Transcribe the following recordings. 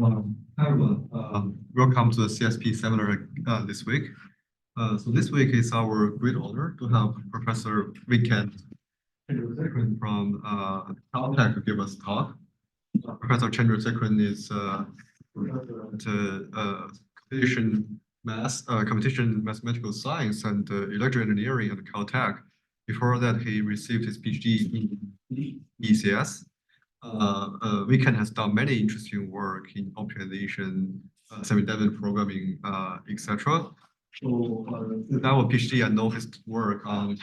Hi everyone. Welcome to the CSP seminar this week. So this week is our great honor to have Professor Venkat from Caltech to give us a talk. Professor Chandrasekaran is competition mathematical science and electrical engineering at Caltech. Before that, he received his PhD in ECS. Weekend has done many interesting work in optimization, semi-definite programming, etc. So with our PhD, I know his work on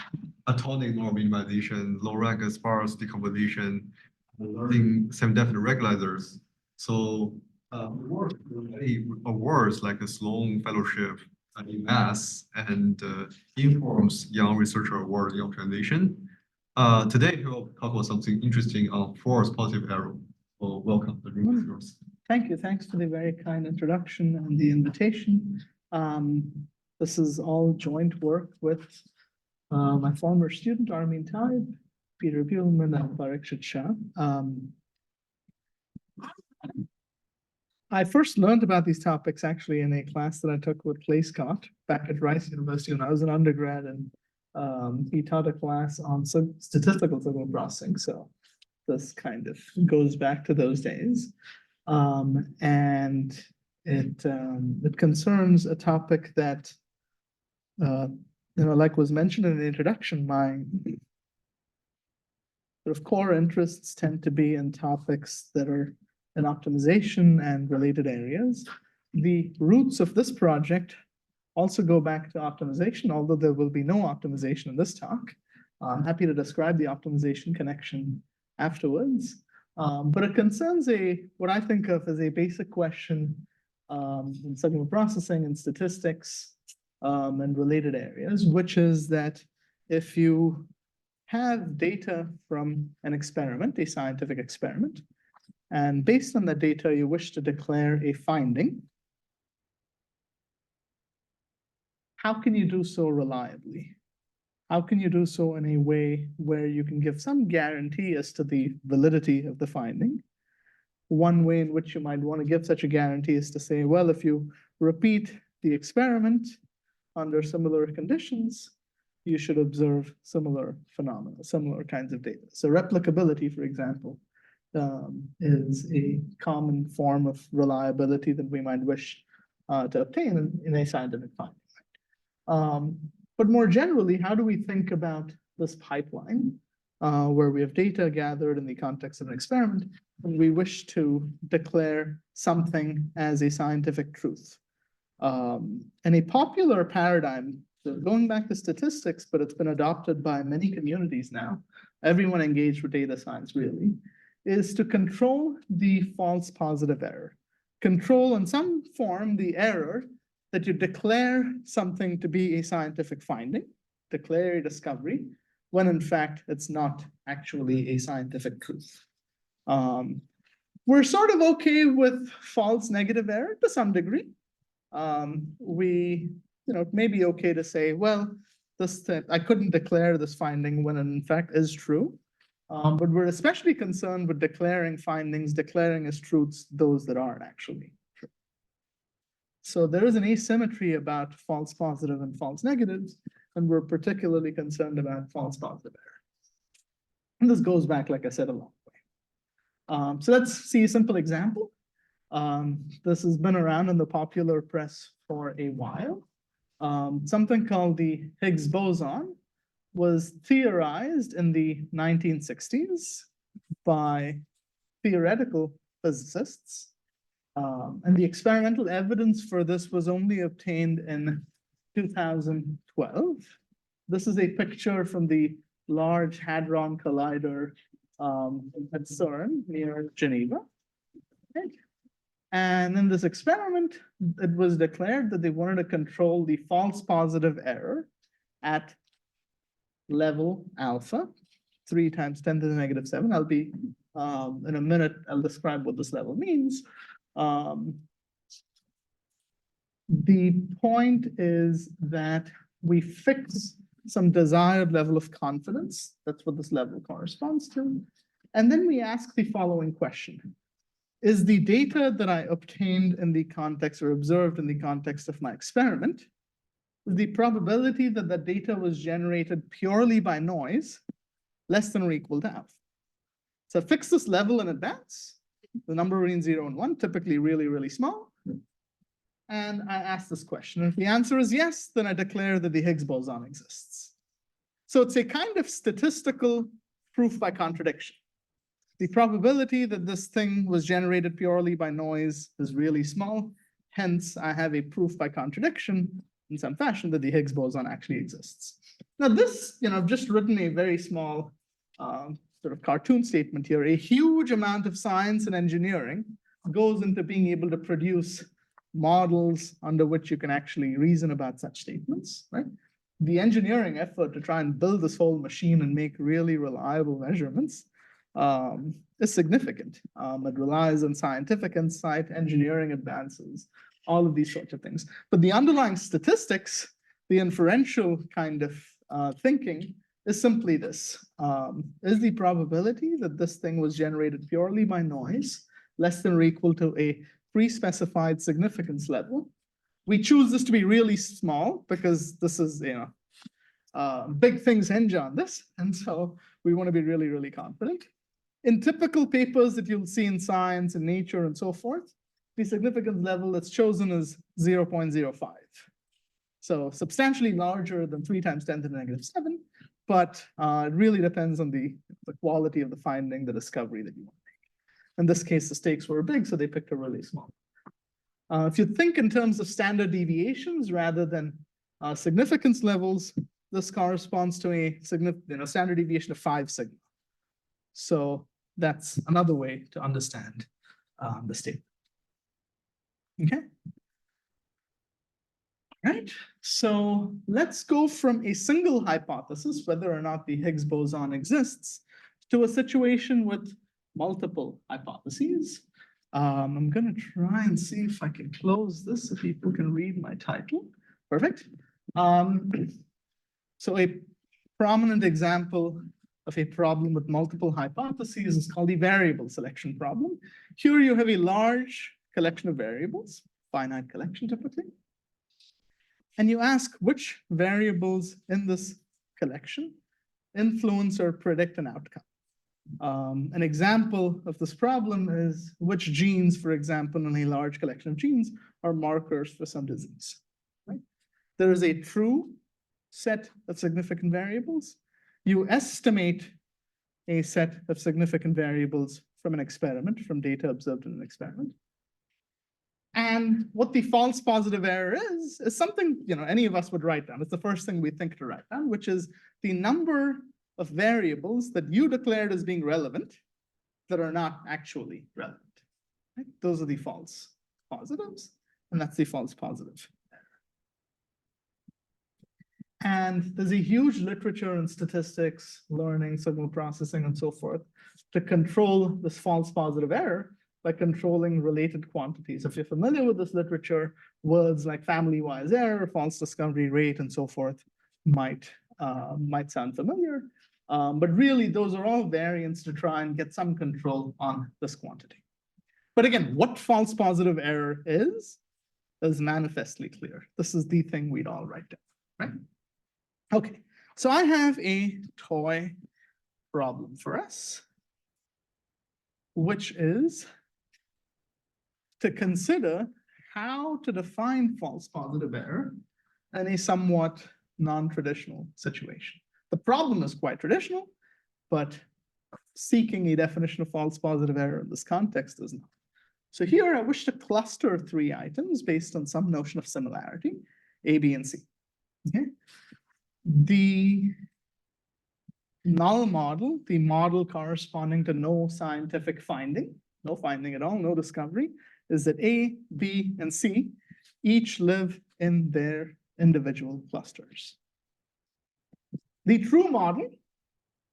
atomic norm minimization, low-rank sparse decomposition, learning semi-definite regularizers. So work many awards like the Sloan Fellowship in Math and informs young researcher award in optimization. Today, we'll talk about something interesting on false positive error. Well, welcome. The room is yours. Thank you. Thanks for the very kind introduction and the invitation. This is all joint work with my former student, Armin Taib, Peter Buhlman, and Parikshit Shah. I first learned about these topics actually in a class that I took with Clay Scott back at Rice University when I was an undergrad, and he taught a class on statistical signal processing. So this kind of goes back to those days. And it concerns a topic that, like was mentioned in the introduction, my sort of core interests tend to be in topics that are in optimization and related areas. The roots of this project also go back to optimization, although there will be no optimization in this talk. I'm happy to describe the optimization connection afterwards. But it concerns what I think of as a basic question in signal processing and statistics and related areas, which is that if you have data from an experiment, a scientific experiment, and based on that data, you wish to declare a finding, how can you do so reliably? How can you do so in a way where you can give some guarantee as to the validity of the finding? One way in which you might want to give such a guarantee is to say, well, if you repeat the experiment under similar conditions, you should observe similar phenomena, similar kinds of data. So replicability, for example, is a common form of reliability that we might wish to obtain in a scientific finding. But more generally, how do we think about this pipeline where we have data gathered in the context of an experiment and we wish to declare something as a scientific truth? And a popular paradigm, so going back to statistics, but it's been adopted by many communities now, everyone engaged with data science really, is to control the false positive error. Control in some form the error that you declare something to be a scientific finding, declare a discovery, when in fact it's not actually a scientific truth. We're sort of okay with false negative error to some degree. It may be okay to say, well, I couldn't declare this finding when it in fact is true. But we're especially concerned with declaring findings, declaring as truths those that aren't actually true. So there is an asymmetry about false positive and false negatives, and we're particularly concerned about false positive error. And this goes back, like I said, a long way. So let's see a simple example. This has been around in the popular press for a while. Something called the Higgs boson was theorized in the 1960s by theoretical physicists. And the experimental evidence for this was only obtained in 2012. This is a picture from the Large Hadron Collider at CERN near Geneva. Okay. And in this experiment, it was declared that they wanted to control the false positive error at level alpha, 3 times 10 to the negative 7. I'll be, in a minute, I'll describe what this level means. The point is that we fix some desired level of confidence. That's what this level corresponds to. And then we ask the following question. is the data that I obtained in the context or observed in the context of my experiment, the probability that the data was generated purely by noise less than or equal to alpha. So fix this level in advance, the number between 0 and 1, typically really, really small. And I ask this question. If the answer is yes, then I declare that the Higgs boson exists. So it's a kind of statistical proof by contradiction. The probability that this thing was generated purely by noise is really small. Hence, I have a proof by contradiction in some fashion that the Higgs boson actually exists. Now this, I've just written a very small sort of cartoon statement here. A huge amount of science and engineering goes into being able to produce models under which you can actually reason about such statements, right? The engineering effort to try and build this whole machine and make really reliable measurements is significant. It relies on scientific insight, engineering advances, all of these sorts of things. But the underlying statistics, the inferential kind of thinking is simply this. Is the probability that this thing was generated purely by noise less than or equal to a pre-specified significance level? We choose this to be really small because this is, big things hinge on this. And so we want to be really, really confident. In typical papers that you'll see in Science and Nature and so forth, the significance level that's chosen is 0.05. So substantially larger than 3 × 10⁻⁷, but it really depends on the quality of the finding, the discovery that you want to make. In this case, the stakes were big, so they picked a really small. If you think in terms of standard deviations rather than significance levels, this corresponds to a standard deviation of 5 sigma. So that's another way to understand the statement. Okay. Right. So let's go from a single hypothesis, whether or not the Higgs boson exists, to a situation with multiple hypotheses. I'm going to try and see if I can close this so people can read my title. Perfect. So a prominent example of a problem with multiple hypotheses is called the variable selection problem. Here you have a large collection of variables, finite collection typically. And you ask which variables in this collection influence or predict an outcome. An example of this problem is which genes, for example, in a large collection of genes are markers for some disease. Right? There is a true set of significant variables. You estimate a set of significant variables from an experiment, from data observed in an experiment. And what the false positive error is something any of us would write down. It's the first thing we think to write down, which is the number of variables that you declared as being relevant that are not actually relevant. Right? Those are the false positives, and that's the false positive. And there's a huge literature in statistics, learning, signal processing, and so forth to control this false positive error by controlling related quantities. If you're familiar with this literature, words like family-wise error, false discovery rate, and so forth might sound familiar. But really, those are all variants to try and get some control on this quantity. But again, what false positive error is manifestly clear. This is the thing we'd all write down, right? Okay, so I have a toy problem for us, which is to consider how to define false positive error in a somewhat non-traditional situation. The problem is quite traditional, but seeking a definition of false positive error in this context is not. So here I wish to cluster 3 items based on some notion of similarity, A, B, and C. Okay? The null model, the model corresponding to no scientific finding, no finding at all, no discovery, is that A, B, and C each live in their individual clusters. The true model,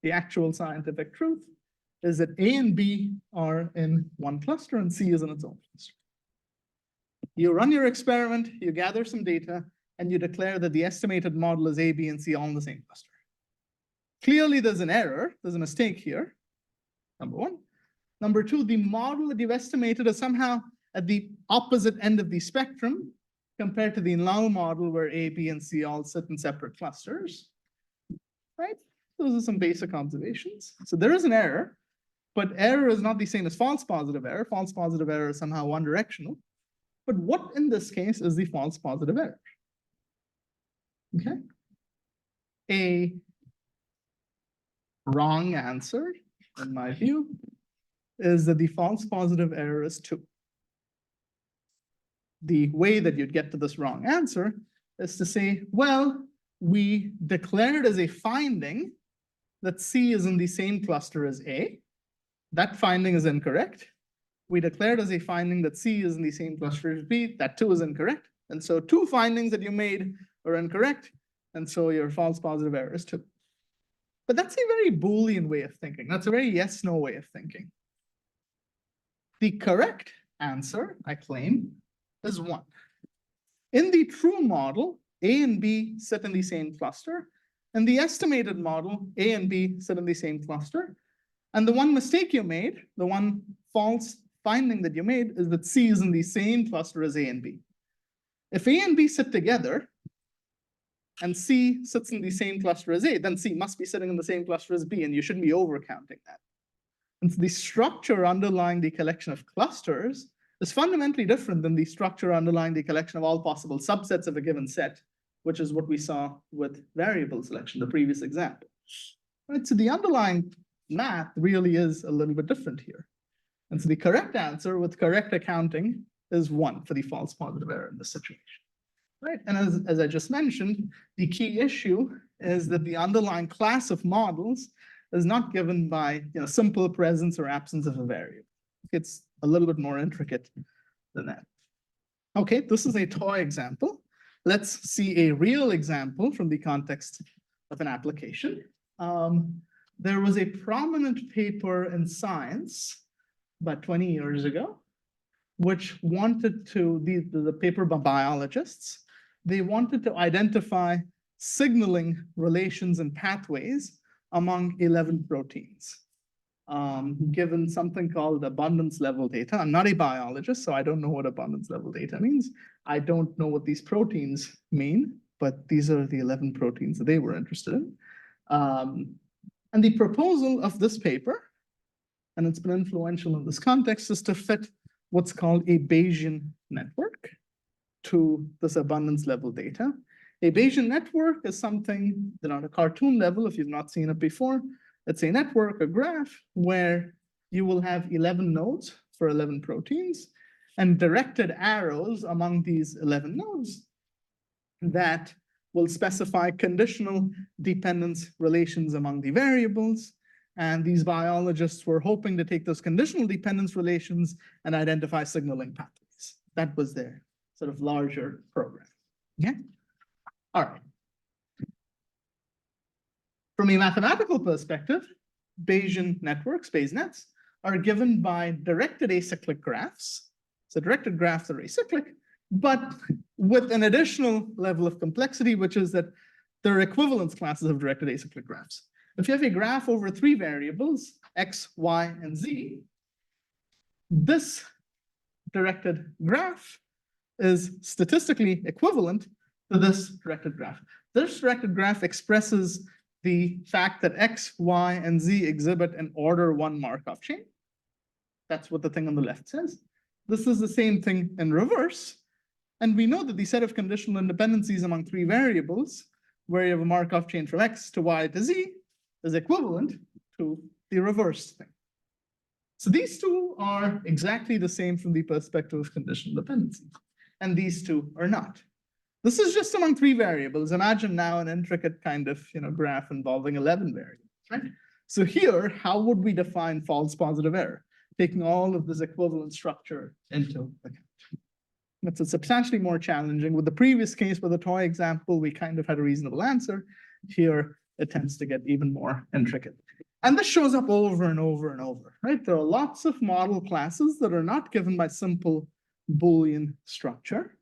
the actual scientific truth, is that A and B are in one cluster and C is in its own cluster. You run your experiment, you gather some data, and you declare that the estimated model is A, B, and C all in the same cluster. Clearly, there's an error, there's a mistake here, number one. Number two, the model that you've estimated is somehow at the opposite end of the spectrum compared to the null model where A, B, and C all sit in separate clusters, right? Those are some basic observations. So there is an error, but error is not the same as false positive error. False positive error is somehow one directional. But what in this case is the false positive error? Okay. A wrong answer, in my view, is that the false positive error is 2. The way that you'd get to this wrong answer is to say, well, we declared as a finding that C is in the same cluster as A. That finding is incorrect. We declared as a finding that C is in the same cluster as B. That too is incorrect. And so 2 findings that you made are incorrect. And so your false positive error is 2. But that's a very Boolean way of thinking. That's a very yes-no way of thinking. The correct answer, I claim, is 1. In the true model, A and B sit in the same cluster. In the estimated model, A and B sit in the same cluster. And the one mistake you made, the one false finding that you made, is that C is in the same cluster as A and B. If A and B sit together, and C sits in the same cluster as A, then C must be sitting in the same cluster as B, and you shouldn't be overcounting that. And so the structure underlying the collection of clusters is fundamentally different than the structure underlying the collection of all possible subsets of a given set, which is what we saw with variable selection, the previous example. Right, so the underlying math really is a little bit different here. And so the correct answer with correct accounting is 1 for the false positive error in this situation. Right, and as I just mentioned, the key issue is that the underlying class of models is not given by simple presence or absence of a variable. It's a little bit more intricate than that. Okay, this is a toy example. Let's see a real example from the context of an application. There was a prominent paper in Science about 20 years ago, which wanted to, the paper by biologists, they wanted to identify signaling relations and pathways among 11 proteins, given something called abundance level data. I'm not a biologist, so I don't know what abundance level data means. I don't know what these proteins mean, but these are the 11 proteins that they were interested in. And the proposal of this paper, and it's been influential in this context, is to fit what's called a Bayesian network to this abundance level data. A Bayesian network is something that on a cartoon level, if you've not seen it before, it's a network, a graph, where you will have 11 nodes for 11 proteins and directed arrows among these 11 nodes that will specify conditional dependence relations among the variables. And these biologists were hoping to take those conditional dependence relations and identify signaling pathways. That was their sort of larger program. Okay? All right. From a mathematical perspective, Bayesian networks, BayesNets, are given by directed acyclic graphs. So directed graphs are acyclic, but with an additional level of complexity, which is that there are equivalence classes of directed acyclic graphs. If you have a graph over 3 variables, x, y, and z, this directed graph is statistically equivalent to this directed graph. This directed graph expresses the fact that x, y, and z exhibit an order 1 Markov chain. That's what the thing on the left says. This is the same thing in reverse. And we know that the set of conditional independencies among 3 variables, where you have a Markov chain from x to y to z, is equivalent to the reverse thing. So these two are exactly the same from the perspective of conditional dependency. And these two are not. This is just among 3 variables. Imagine now an intricate kind of graph involving 11 variables, right? So here, how would we define false positive error? Taking all of this equivalent structure into account. It's substantially more challenging. With the previous case, with the toy example, we kind of had a reasonable answer. Here, it tends to get even more intricate. And this shows up over and over and over, right? There are lots of model classes that are not given by simple Boolean structure.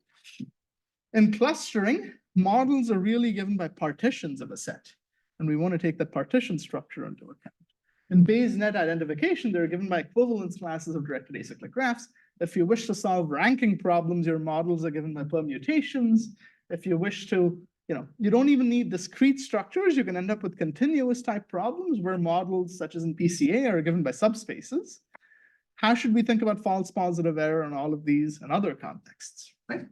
In clustering, models are really given by partitions of a set. And we want to take that partition structure into account. In Bayes net identification, they're given by equivalence classes of directed acyclic graphs. If you wish to solve ranking problems, your models are given by permutations. If you wish to, you don't even need discrete structures. You can end up with continuous type problems where models such as in PCA are given by subspaces. How should we think about false positive error in all of these and other contexts, right?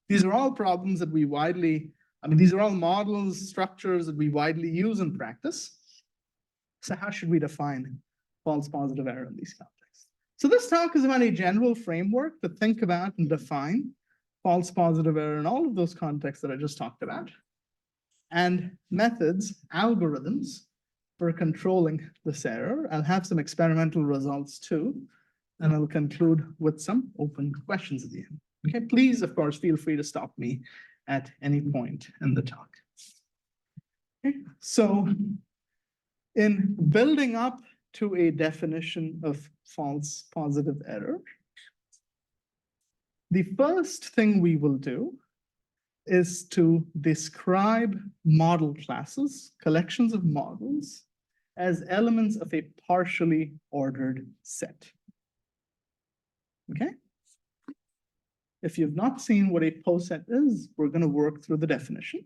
These are all problems that we widely, these are all models, structures that we widely use in practice. So how should we define false positive error in these contexts? So this talk is about a general framework to think about and define false positive error in all of those contexts that I just talked about, and methods, algorithms for controlling this error. I'll have some experimental results too, and I'll conclude with some open questions at the end. Okay, please, of course, feel free to stop me at any point in the talk. Okay, so in building up to a definition of false positive error, the first thing we will do is to describe model classes, collections of models, as elements of a partially ordered set. Okay? If you've not seen what a poset is, we're going to work through the definition.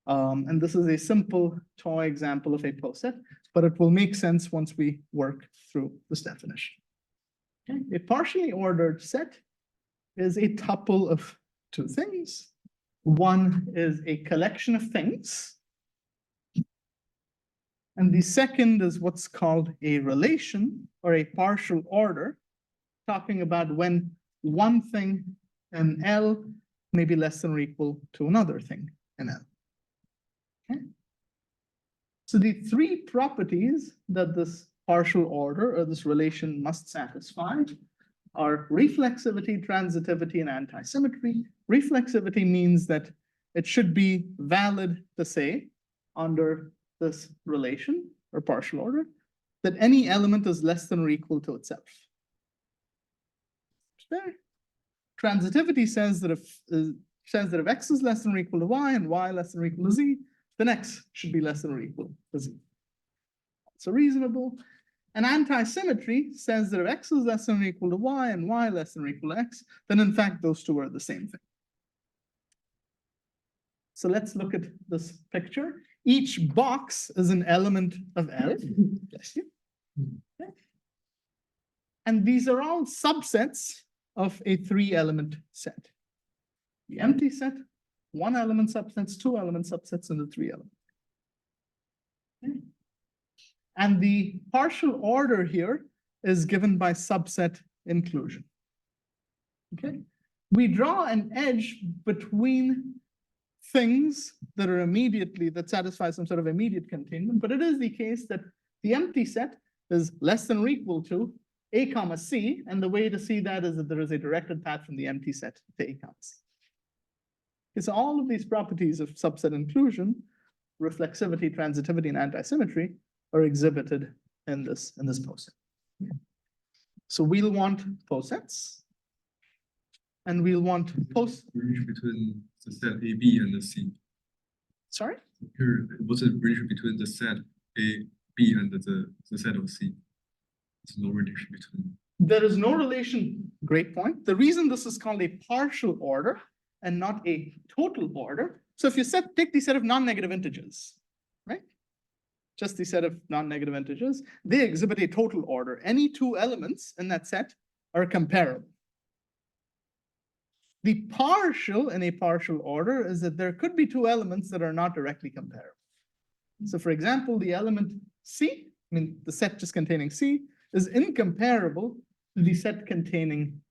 And this is a simple toy example of a poset, but it will make sense once we work through this definition. Okay? A partially ordered set is a tuple of two things. One is a collection of things, and the second is what's called a relation or a partial order, talking about when one thing in L may be less than or equal to another thing in L. Okay? So the three properties that this partial order or this relation must satisfy are reflexivity, transitivity, and antisymmetry. Reflexivity means that it should be valid to say under this relation or partial order that any element is less than or equal to itself. Okay. Transitivity says that if x is less than or equal to y and y less than or equal to z, then x should be less than or equal to z. So reasonable. And antisymmetry says that if x is less than or equal to y and y less than or equal to x, then in fact those two are the same thing. So let's look at this picture. Each box is an element of L. Bless you. Okay. And these are all subsets of a three-element set. The empty set, one element subsets, two element subsets, and the three element. Okay. And the partial order here is given by subset inclusion. Okay. We draw an edge between things that are that satisfy some sort of immediate containment, but it is the case that the empty set is less than or equal to A comma C, and the way to see that is that there is a directed path from the empty set to A comma C. Okay, so all of these properties of subset inclusion, reflexivity, transitivity, and antisymmetry, are exhibited in this poset. So we'll want posets, and we'll want relation between the set A, B, and the C. Sorry? Here, what's the relation between the set A, B, and the set of C? There's no relation between. There is no relation. Great point. The reason this is called a partial order and not a total order. So if you take the set of non-negative integers, right? Just the set of non-negative integers, they exhibit a total order. Any two elements in that set are comparable. The partial in a partial order is that there could be two elements that are not directly comparable. So for example, the element C, the set just containing C, is incomparable to the set containing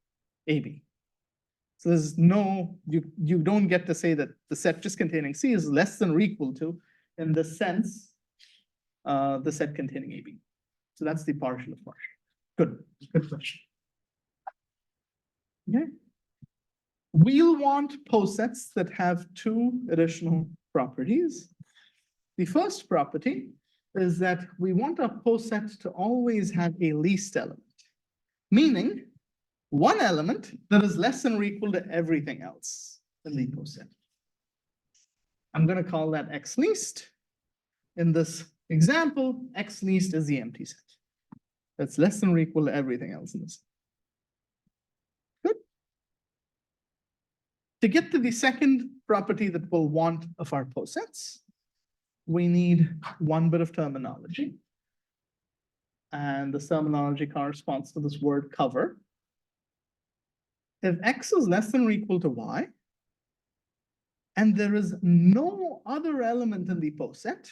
AB. So there's no, you don't get to say that the set just containing C is less than or equal to, in the sense, the set containing AB. So that's the partial of partial. Good question. Okay. We'll want posets that have two additional properties. The first property is that we want our poset to always have a least element, meaning one element that is less than or equal to everything else in the poset. I'm going to call that X least. In this example, X least is the empty set. that's less than or equal to everything else in this. Good. To get to the second property that we'll want of our posets, we need one bit of terminology. And this terminology corresponds to this word cover. If x is less than or equal to y, and there is no other element in the poset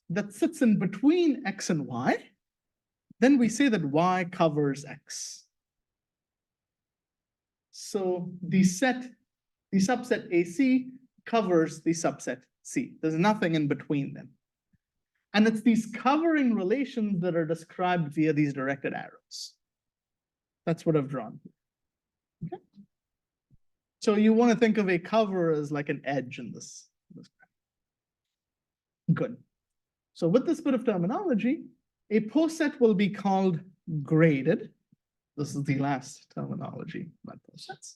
that sits in between x and y, then we say that y covers x. So the subset AC covers the subset C. There's nothing in between them. And it's these covering relations that are described via these directed arrows. That's what I've drawn here. Okay. So you want to think of a cover as like an edge in this graph. Good. So with this bit of terminology, a poset will be called graded. This is the last terminology about posets.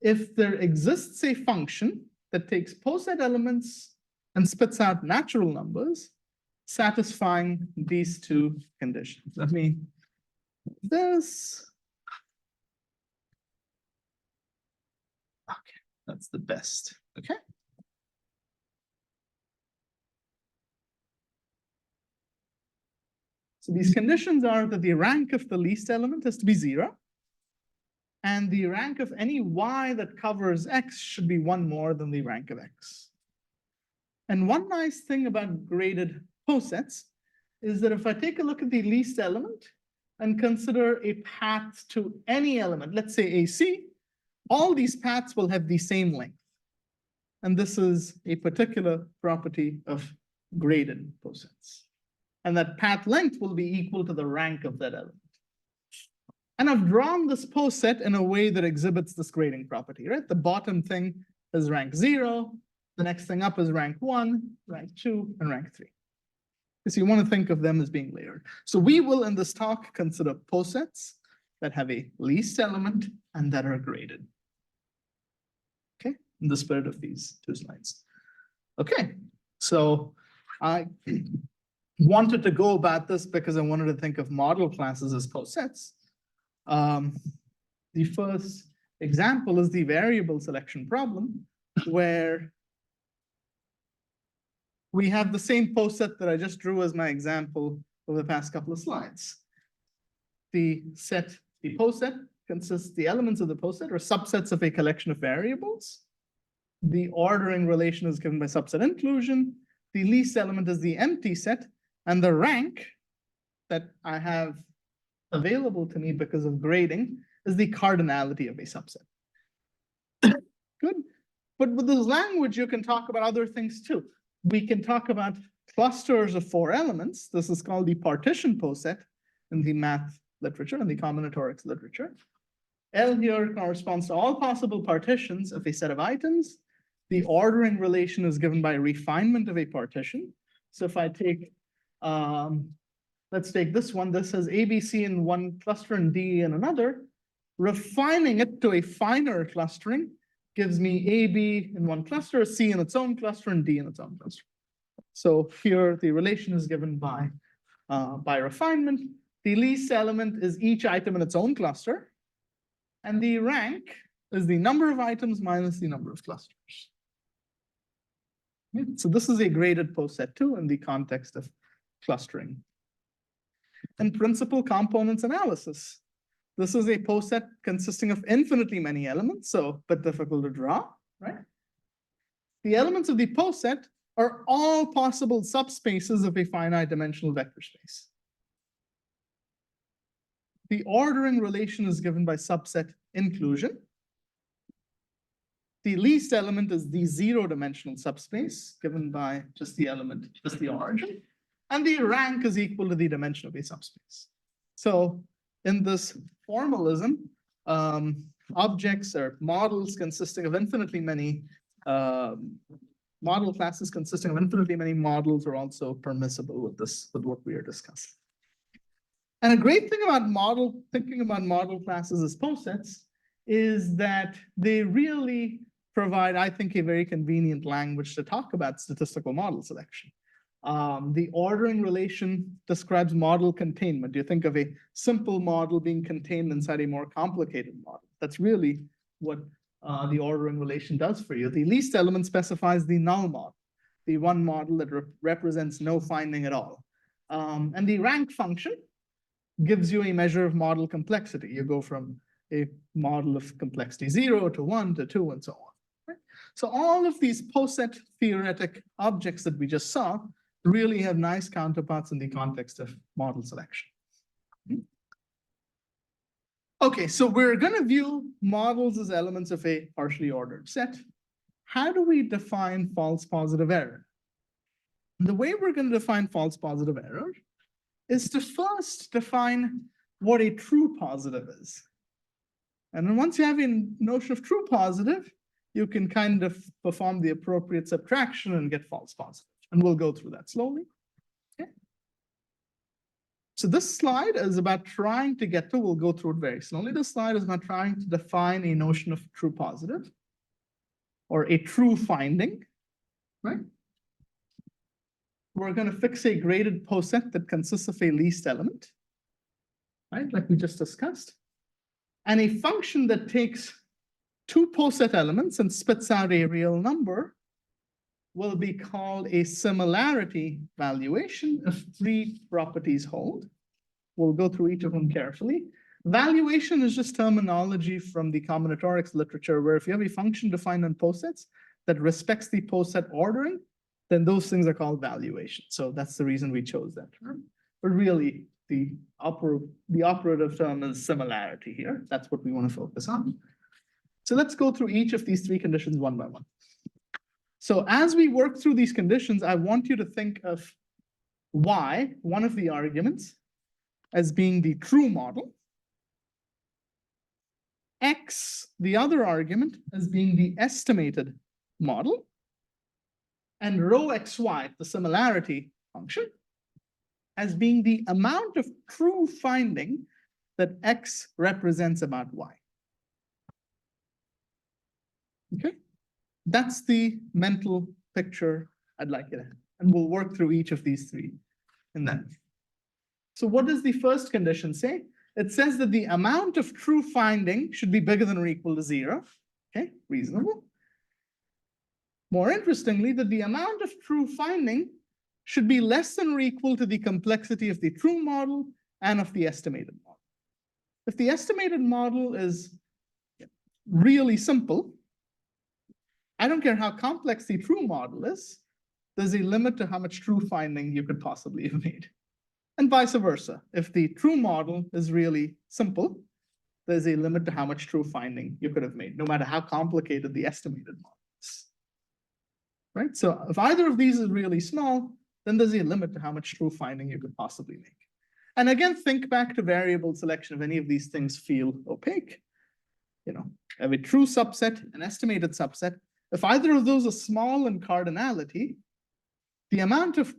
If there exists a function that takes poset elements and spits out natural numbers, satisfying these two conditions. Let me do this. Okay, that's the best. Okay. So these conditions are that the rank of the least element has to be 0, and the rank of any y that covers x should be 1 more than the rank of x. And one nice thing about graded posets is that if I take a look at the least element and consider a path to any element, let's say AC, all these paths will have the same length. And this is a particular property of graded posets. And that path length will be equal to the rank of that element. And I've drawn this poset in a way that exhibits this grading property, right? The bottom thing is rank 0. The next thing up is rank 1, rank 2, and rank 3. So you want to think of them as being layered. So we will, in this talk, consider posets that have a least element and that are graded. Okay, in the spirit of these 2 slides. Okay, so I wanted to go about this because I wanted to think of model classes as posets. The first example is the variable selection problem, where we have the same poset that I just drew as my example over the past couple of slides. The poset consists, the elements of the poset are subsets of a collection of variables. The ordering relation is given by subset inclusion. The least element is the empty set, and the rank that I have available to me because of grading is the cardinality of a subset. Good. But with this language, you can talk about other things too. We can talk about clusters of 4 elements. This is called the partition poset in the math literature and the combinatorics literature. L here corresponds to all possible partitions of a set of items. The ordering relation is given by refinement of a partition. So if I take, let's take this one. This has ABC in one cluster and D in another. Refining it to a finer clustering gives me AB in one cluster, C in its own cluster, and D in its own cluster. So here the relation is given by refinement. The least element is each item in its own cluster. And the rank is the number of items minus the number of clusters. Okay. So this is a graded poset too in the context of clustering. And principal components analysis. This is a poset consisting of infinitely many elements, so a bit difficult to draw, right? The elements of the poset are all possible subspaces of a finite dimensional vector space. The ordering relation is given by subset inclusion. The least element is the 0-dimensional subspace given by just the element, just the origin. And the rank is equal to the dimension of a subspace. So in this formalism, objects or models consisting of infinitely many model classes consisting of infinitely many models are also permissible with this, with what we are discussing. And a great thing about thinking about model classes as posets is that they really provide, I think, a very convenient language to talk about statistical model selection. The ordering relation describes model containment. You think of a simple model being contained inside a more complicated model. That's really what the ordering relation does for you. The least element specifies the null model, the one model that represents no finding at all. And the rank function gives you a measure of model complexity. You go from a model of complexity 0 to 1 to 2 and so on. Right? So all of these poset theoretic objects that we just saw really have nice counterparts in the context of model selection. Okay, so we're going to view models as elements of a partially ordered set. How do we define false positive error? The way we're going to define false positive error is to first define what a true positive is. And then once you have a notion of true positive, you can kind of perform the appropriate subtraction and get false positive. And we'll go through that slowly. Okay. So this slide is about trying to get to, we'll go through it very slowly. This slide is about trying to define a notion of true positive or a true finding, right? We're going to fix a graded poset that consists of a least element, right? Like we just discussed. And a function that takes two poset elements and spits out a real number will be called a similarity valuation if three properties hold. We'll go through each of them carefully. Valuation is just terminology from the combinatorics literature, where if you have a function defined on posets that respects the poset ordering, then those things are called valuation. So that's the reason we chose that term. But really, the operative term is similarity here. That's what we want to focus on. So let's go through each of these three conditions one by one. So as we work through these conditions, I want you to think of y, one of the arguments, as being the true model, x, the other argument, as being the estimated model, and rho xy, the similarity function, as being the amount of true finding that x represents about y. Okay, that's the mental picture I'd like you to have. And we'll work through each of these three in that. So what does the first condition say? It says that the amount of true finding should be bigger than or equal to 0. Okay, reasonable. More interestingly, that the amount of true finding should be less than or equal to the complexity of the true model and of the estimated model. If the estimated model is really simple, I don't care how complex the true model is, there's a limit to how much true finding you could possibly have made. And vice versa. If the true model is really simple, there's a limit to how much true finding you could have made, no matter how complicated the estimated model is. Right? So if either of these is really small, then there's a limit to how much true finding you could possibly make. And again, think back to variable selection if any of these things feel opaque. You know, have a true subset, an estimated subset. If either of those are small in cardinality, the amount of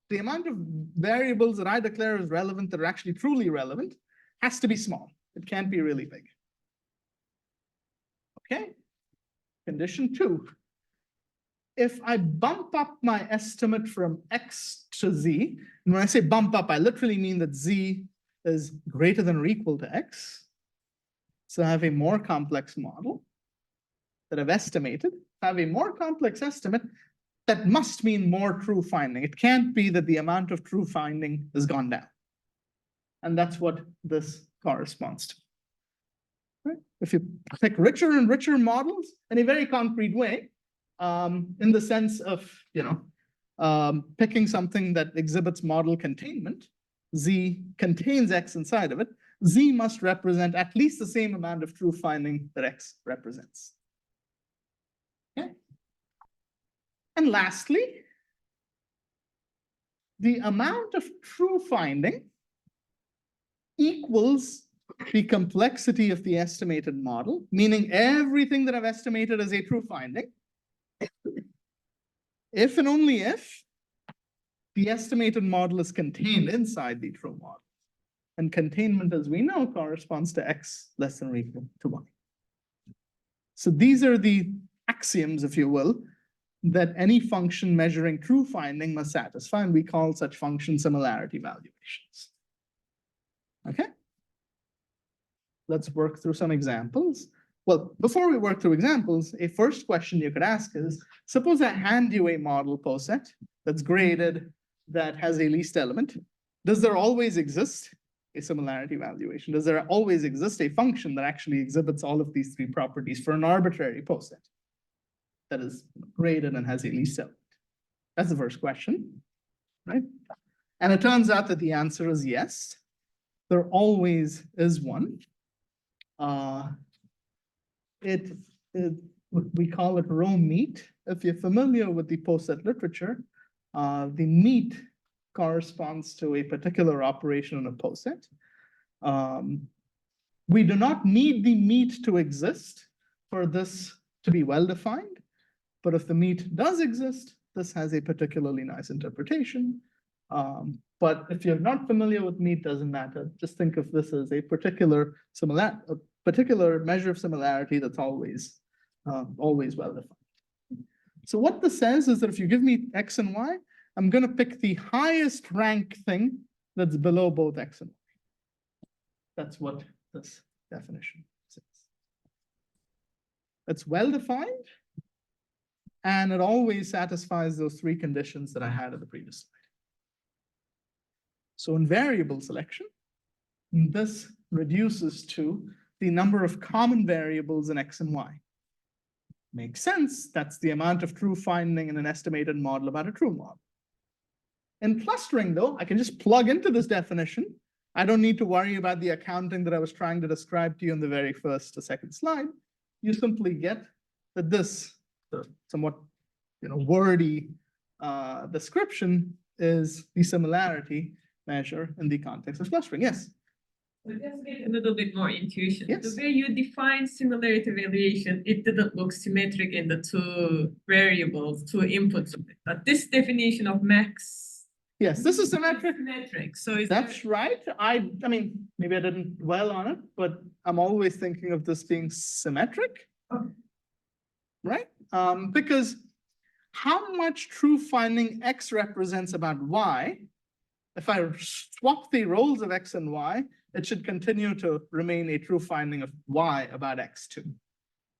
variables that I declare as relevant that are actually truly relevant has to be small. It can't be really big. Okay, condition 2. If I bump up my estimate from x to z, and when I say bump up, I literally mean that z is greater than or equal to x. So I have a more complex model that I've estimated. I have a more complex estimate that must mean more true finding. It can't be that the amount of true finding has gone down. And that's what this corresponds to. Right? If you pick richer and richer models in a very concrete way, in the sense of, picking something that exhibits model containment, z contains x inside of it, z must represent at least the same amount of true finding that x represents. Okay. And lastly, the amount of true finding equals the complexity of the estimated model, meaning everything that I've estimated as a true finding, if and only if the estimated model is contained inside the true model. And containment, as we know, corresponds to x less than or equal to 1. So these are the axioms, if you will, that any function measuring true finding must satisfy, and we call such function similarity valuations. Okay? Let's work through some examples. Well, before we work through examples, a first question you could ask is, suppose I hand you a model poset that's graded, that has a least element. Does there always exist a similarity valuation? Does there always exist a function that actually exhibits all of these three properties for an arbitrary poset that is graded and has a least element? That's the first question, right? And it turns out that the answer is yes. There always is one. We call it row meet. If you're familiar with the poset literature, the meet corresponds to a particular operation in a poset. We do not need the meet to exist for this to be well-defined, but if the meet does exist, this has a particularly nice interpretation. But if you're not familiar with meet, doesn't matter. Just think of this as a particular measure of similarity that's always well-defined. So what this says is that if you give me X and Y, I'm going to pick the highest rank thing that's below both X and Y. That's what this definition says. It's well-defined, and it always satisfies those three conditions that I had in the previous slide. So in variable selection, this reduces to the number of common variables in X and Y. Makes sense. That's the amount of true finding in an estimated model about a true model. In clustering, though, I can just plug into this definition. I don't need to worry about the accounting that I was trying to describe to you in the very first or second slide. You simply get that this somewhat wordy description is the similarity measure in the context of clustering. Yes? So just get a little bit more intuition. Yes. The way you define similarity valuation, it didn't look symmetric in the two variables, two inputs of it. But this definition of max. Yes, this is symmetric. Symmetric. So is That's right. I mean, maybe I didn't dwell on it, but I'm always thinking of this being symmetric. Okay. Right? Because how much true finding X represents about Y, if I swap the roles of X and Y, it should continue to remain a true finding of Y about X too.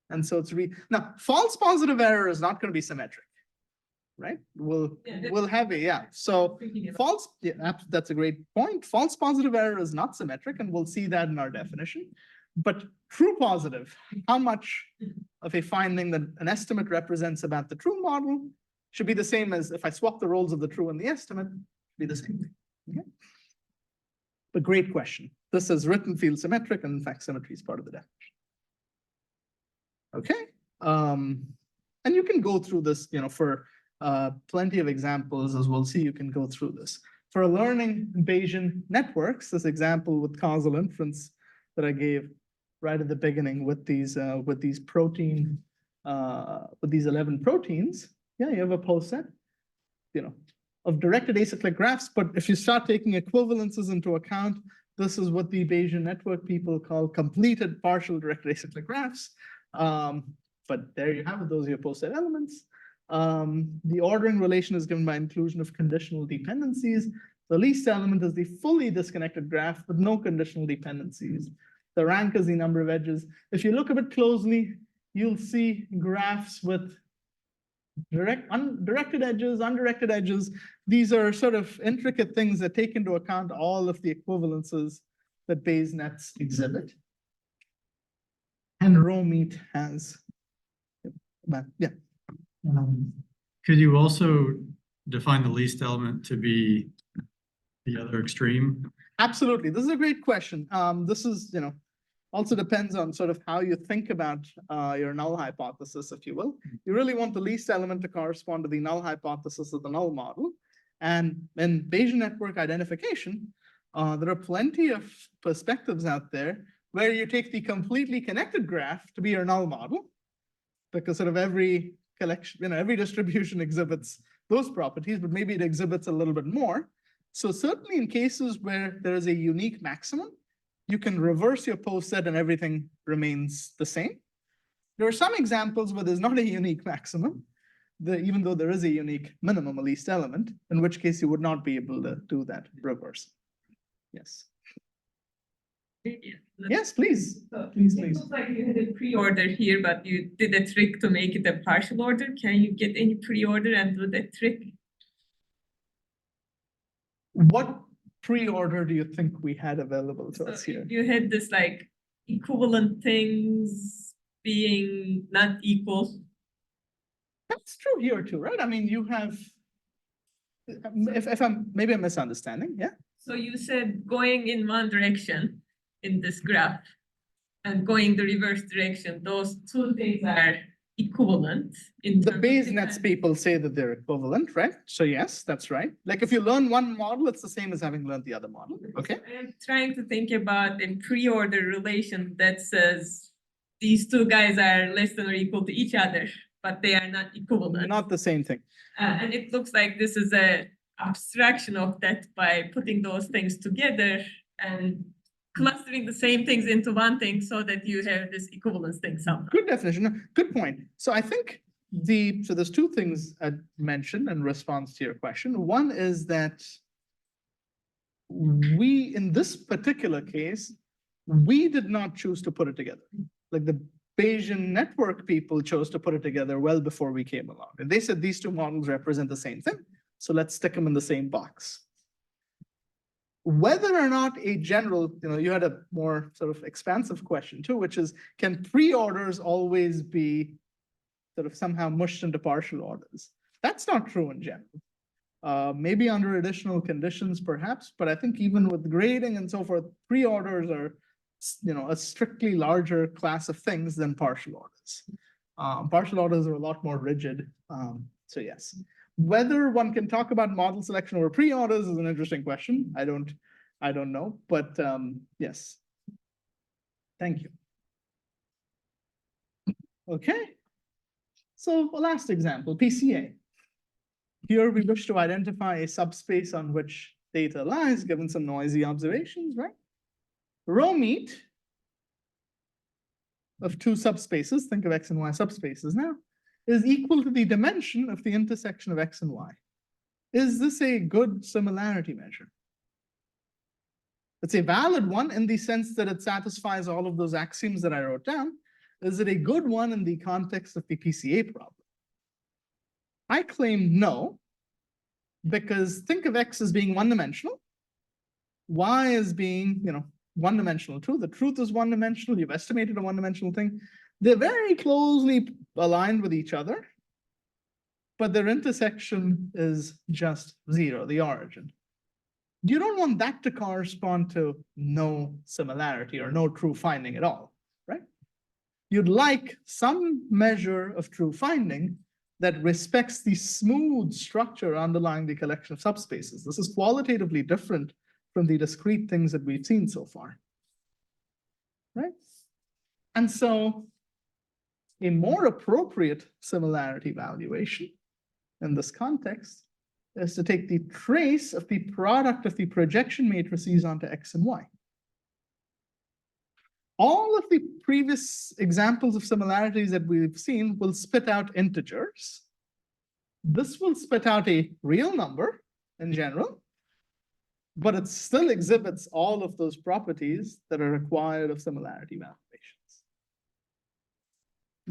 And so it's now, false positive error is not going to be symmetric, right? We'll have so false, that's a great point. False positive error is not symmetric, and we'll see that in our definition. But true positive, how much of a finding that an estimate represents about the true model should be the same as if I swap the roles of the true and the estimate, be the same thing. Okay? But great question. This is written field symmetric, and in fact, symmetry is part of the definition. Okay. And you can go through this, for plenty of examples, as we'll see, you can go through this. For learning Bayesian networks, this example with causal inference that I gave right at the beginning with these 11 proteins, you have a poset, of directed acyclic graphs. But if you start taking equivalences into account, this is what the Bayesian network people call completed partial directed acyclic graphs. But there you have it. Those are your poset elements. The ordering relation is given by inclusion of conditional dependencies. The least element is the fully disconnected graph with no conditional dependencies. The rank is the number of edges. If you look a bit closely, you'll see graphs with directed edges, undirected edges. These are sort of intricate things that take into account all of the equivalences that Bayes nets exhibit. And row meet has, Could you also define the least element to be the other extreme? Absolutely. This is a great question. This is, also depends on sort of how you think about your null hypothesis, if you will. You really want the least element to correspond to the null hypothesis of the null model. And in Bayesian network identification, there are plenty of perspectives out there where you take the completely connected graph to be your null model, because sort of every collection, every distribution exhibits those properties, but maybe it exhibits a little bit more. So certainly in cases where there is a unique maximum, you can reverse your poset and everything remains the same. There are some examples where there's not a unique maximum, even though there is a unique minimum, a least element, in which case you would not be able to do that reverse. Yes. Yes, please. So Please, it please. looks like you had a pre-order here, but you did a trick to make it a partial order. Can you get any pre-order and do that trick? What pre-order do you think we had available to So us here? if you had this like equivalent things being not equal. That's true here too, right? I mean, you have, if I'm, maybe I'm misunderstanding, yeah? So you said going in one direction in this graph and going the reverse direction, those two things are equivalent in The terms of Bayes different- nets people say that they're equivalent, right? So yes, that's right. Like if you learn one model, it's the same as having learned the other model, okay? I am trying to think about a pre-order relation that says these two guys are less than or equal to each other, but they are not equivalent. Not the same thing. And it looks like this is a abstraction of that by putting those things together and clustering the same things into one thing so that you have this equivalence thing somehow. Good definition, good point. So I think so there's two things I mentioned in response to your question. One is that we, in this particular case, we did not choose to put it together. Like the Bayesian network people chose to put it together well before we came along. And they said these two models represent the same thing. So let's stick them in the same box. Whether or not a general, you had a more sort of expansive question too, which is, can pre-orders always be sort of somehow mushed into partial orders? That's not true in general. Maybe under additional conditions perhaps, but I think even with grading and so forth, pre-orders are, a strictly larger class of things than partial orders. Partial orders are a lot more rigid. So yes. Whether one can talk about model selection over pre-orders is an interesting question. I don't know, but yes. Thank you. Okay. So last example, PCA. Here we wish to identify a subspace on which data lies, given some noisy observations, right? Row meet of two subspaces, think of X and Y subspaces now, is equal to the dimension of the intersection of X and Y. Is this a good similarity measure? It's a valid one in the sense that it satisfies all of those axioms that I wrote down. Is it a good one in the context of the PCA problem? I claim no, because think of X as being one-dimensional, Y as being, one-dimensional too. The truth is one-dimensional. You've estimated a one-dimensional thing. They're very closely aligned with each other, but their intersection is just zero, the origin. You don't want that to correspond to no similarity or no true finding at all, right? You'd like some measure of true finding that respects the smooth structure underlying the collection of subspaces. This is qualitatively different from the discrete things that we've seen so far, right? And so a more appropriate similarity valuation in this context is to take the trace of the product of the projection matrices onto X and Y. All of the previous examples of similarities that we've seen will spit out integers. This will spit out a real number in general, but it still exhibits all of those properties that are required of similarity valuations.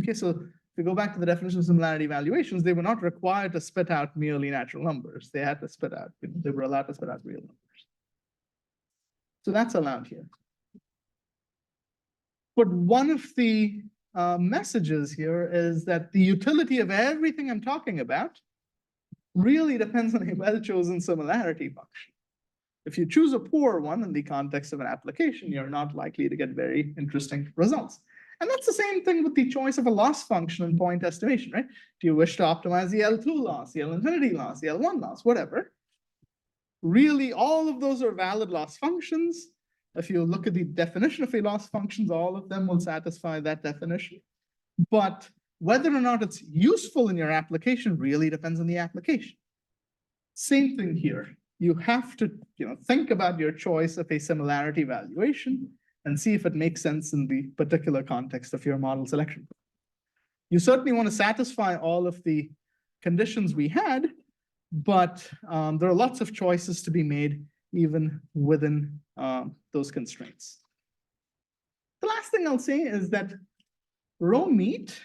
Okay, so if we go back to the definition of similarity valuations, they were not required to spit out merely natural numbers. They had to spit out, they were allowed to spit out real numbers. So that's allowed here. But one of the messages here is that the utility of everything I'm talking about really depends on a well-chosen similarity function. If you choose a poor one in the context of an application, you're not likely to get very interesting results. And that's the same thing with the choice of a loss function in point estimation, right? Do you wish to optimize the L2 loss, the L infinity loss, the L1 loss, whatever? Really, all of those are valid loss functions. If you look at the definition of a loss functions, all of them will satisfy that definition. But whether or not it's useful in your application really depends on the application. Same thing here. You have to think about your choice of a similarity valuation and see if it makes sense in the particular context of your model selection. You certainly want to satisfy all of the conditions we had, but there are lots of choices to be made even within those constraints. The last thing I'll say is that rho meet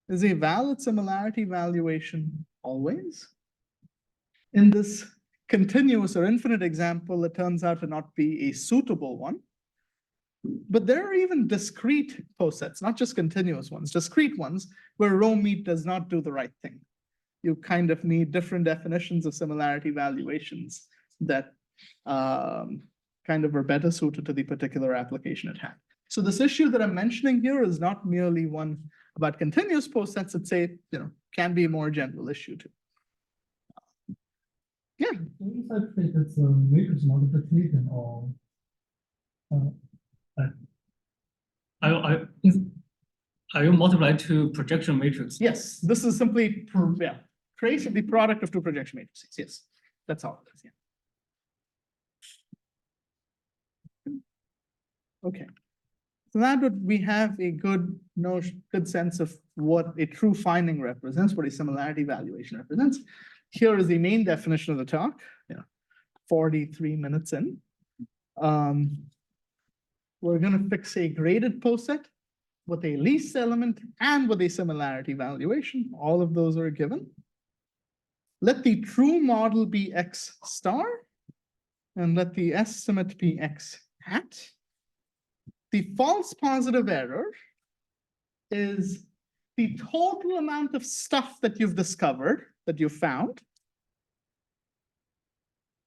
is a valid similarity valuation always. In this continuous or infinite example, it turns out to not be a suitable one. But there are even discrete posets, not just continuous ones, discrete ones where rho meet does not do the right thing. You kind of need different definitions of similarity valuations that kind of are better suited to the particular application at hand. So this issue that I'm mentioning here is not merely one about continuous posets. It's a, can be a more general issue too. Yeah. If I take it's a matrix multiplication or Are you multiply two projection matrices? Yes, this is simply trace of the product of two projection matrices. Yes, that's all it is. Yeah. Okay. So now that we have a good sense of what a true finding represents, what a similarity valuation represents. Here is the main definition of the talk. 43 minutes in. We're going to fix a graded poset with a least element and with a similarity valuation. All of those are given. Let the true model be X star, and let the estimate be X hat. The false positive error is the total amount of stuff that you've discovered, that you found,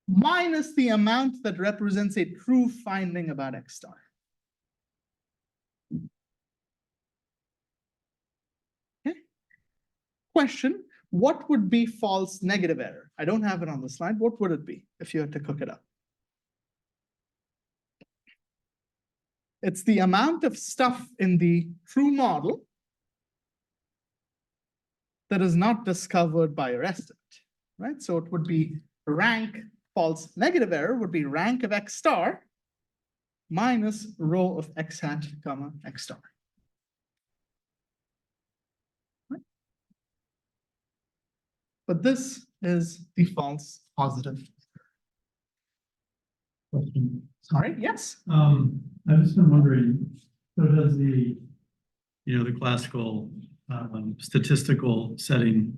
minus the amount that represents a true finding about X star. Okay. Question, what would be false negative error? I don't have it on the slide. What would it be if you had to cook it up? It's the amount of stuff in the true model that is not discovered by your estimate, right? So it would be rank false negative error would be rank of X star minus rho of X hat comma X star. Right? But this is the false positive. question. Sorry, yes? I've just been wondering, so does the classical statistical setting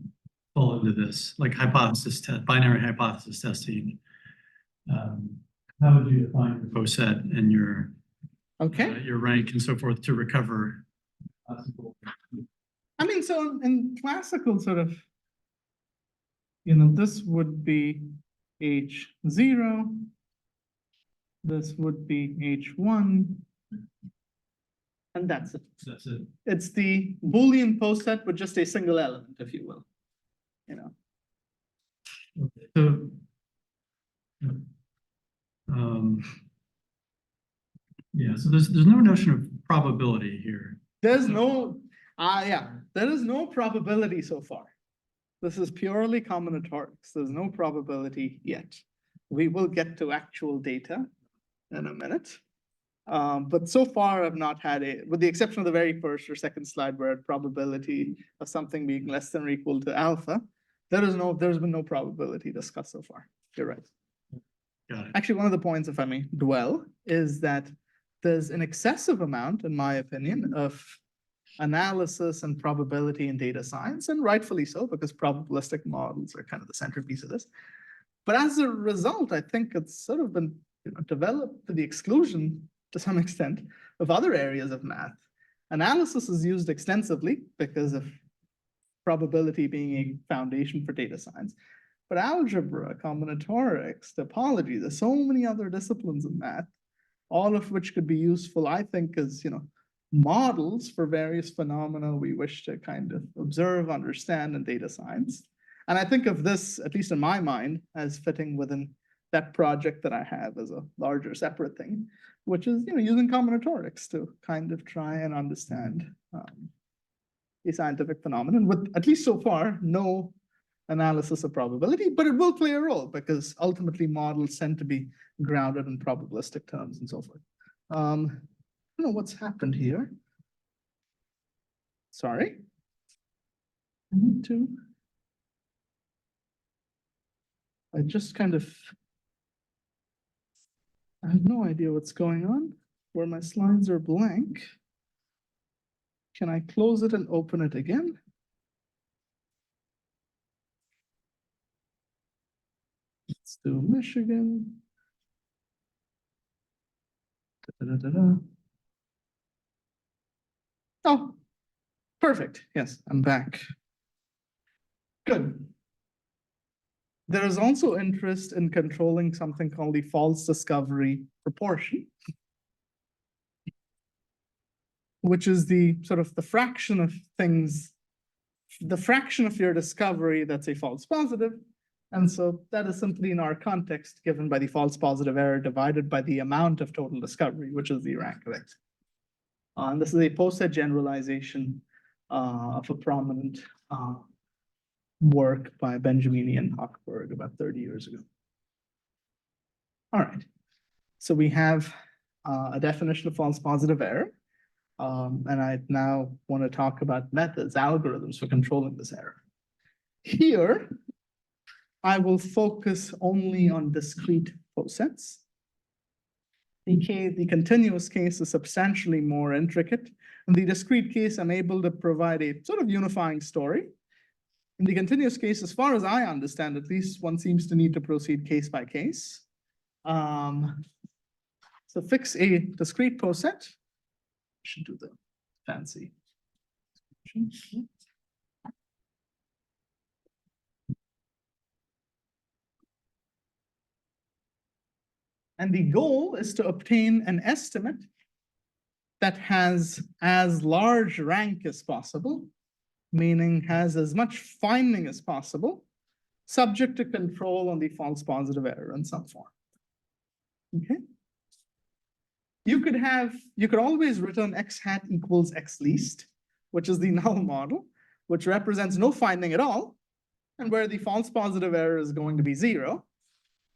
fall into this, like hypothesis test, binary hypothesis testing? How would you define your poset and your your rank and so forth to recover classical? I mean, so in classical sort of, this would be H0. This would be H1. And that's it. That's it. It's the Boolean poset with just a single element, if you will. Okay. So, yeah, so there's no notion of probability here. There's no, there is no probability so far. This is purely combinatorics. There's no probability yet. We will get to actual data in a minute. But so far I've not had with the exception of the very first or second slide where probability of something being less than or equal to alpha, there's been no probability discussed so far. You're right. Got it. Actually, one of the points, if I may dwell, is that there's an excessive amount, in my opinion, of analysis and probability in data science, and rightfully so, because probabilistic models are kind of the centerpiece of this. But as a result, I think it's sort of been developed to the exclusion, to some extent, of other areas of math. Analysis is used extensively because of probability being a foundation for data science. But algebra, combinatorics, topology, there's so many other disciplines of math, all of which could be useful, I think, as models for various phenomena we wish to kind of observe, understand in data science. And I think of this, at least in my mind, as fitting within that project that I have as a larger separate thing, which is using combinatorics to kind of try and understand a scientific phenomenon with, at least so far, no analysis of probability, but it will play a role because ultimately models tend to be grounded in probabilistic terms and so forth. I don't know what's happened here. Sorry. I need to. I just kind of, I have no idea what's going on, where my slides are blank. Can I close it and open it again? Let's do Michigan. Da-da-da-da-da. Oh, perfect. Yes, I'm back. Good. There is also interest in controlling something called the false discovery proportion, which is the sort of the fraction of things, the fraction of your discovery that's a false positive. And so that is simply in our context given by the false positive error divided by the amount of total discovery, which is the rank of X. And this is a post-set generalization of a prominent work by Benjamini and Hochberg about 30 years ago. All right, so we have a definition of false positive error. And I now want to talk about methods, algorithms for controlling this error. Here, I will focus only on discrete posets. The continuous case is substantially more intricate. In the discrete case, I'm able to provide a sort of unifying story. In the continuous case, as far as I understand, at least one seems to need to proceed case by case. So fix a discrete poset. Should do the fancy. And the goal is to obtain an estimate that has as large rank as possible, meaning has as much finding as possible, subject to control on the false positive error in some form. Okay. You could always return x hat equals x least, which is the null model, which represents no finding at all, and where the false positive error is going to be 0.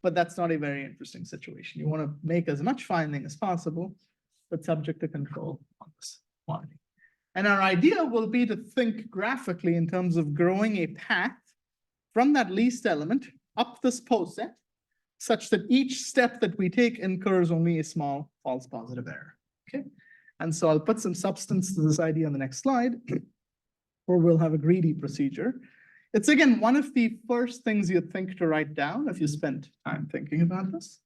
But that's not a very interesting situation. You want to make as much finding as possible, but subject to control on this quantity. And our idea will be to think graphically in terms of growing a path from that least element up this poset, such that each step that we take incurs only a small false positive error. Okay. And so I'll put some substance to this idea on the next slide, or we'll have a greedy procedure. It's again one of the first things you'd think to write down if you spent time thinking about this.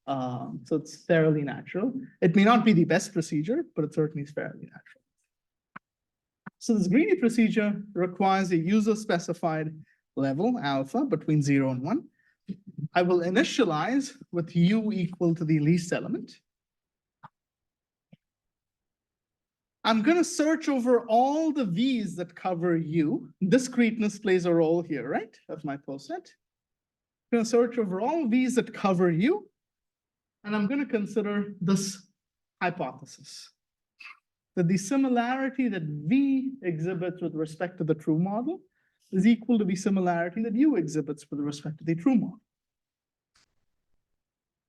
So it's fairly natural. It may not be the best procedure, but it certainly is fairly natural. So this greedy procedure requires a user-specified level alpha between 0 and 1. I will initialize with u equal to the least element. I'm going to search over all the v's that cover u. Discreteness plays a role here, right, of my poset. I'm going to search over all v's that cover u, and I'm going to consider this hypothesis, that the similarity that v exhibits with respect to the true model is equal to the similarity that u exhibits with respect to the true model.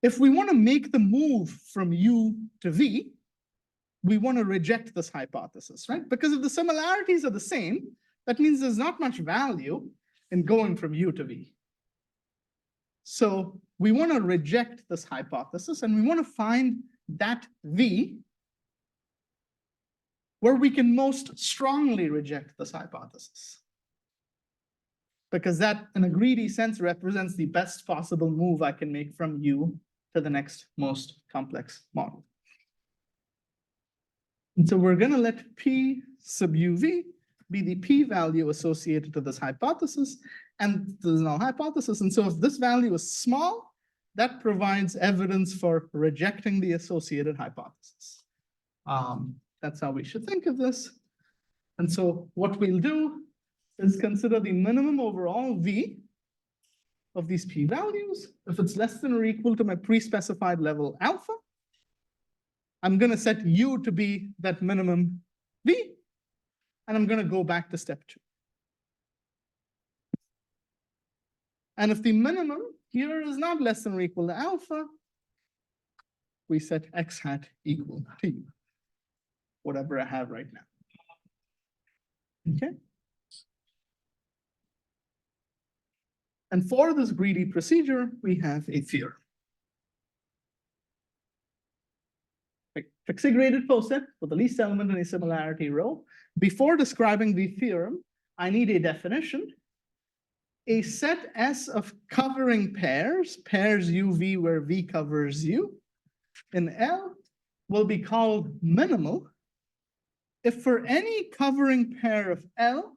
If we want to make the move from u to v, we want to reject this hypothesis, right? Because if the similarities are the same, that means there's not much value in going from u to v. So we want to reject this hypothesis, and we want to find that v where we can most strongly reject this hypothesis. Because that, in a greedy sense, represents the best possible move I can make from u to the next most complex model. And so we're going to let p sub uv be the p-value associated to this hypothesis, and there's no hypothesis. And so if this value is small, that provides evidence for rejecting the associated hypothesis. That's how we should think of this. And so what we'll do is consider the minimum overall v of these p-values. If it's less than or equal to my pre-specified level alpha, I'm going to set u to be that minimum v, and I'm going to go back to step 2. And if the minimum here is not less than or equal to alpha, we set x hat equal to u, whatever I have right now. Okay. And for this greedy procedure, we have a theorem. Fixed graded poset with the least element in a similarity row. Before describing the theorem, I need a definition. A set S of covering pairs, pairs UV where V covers U, in L will be called minimal if for any covering pair of L,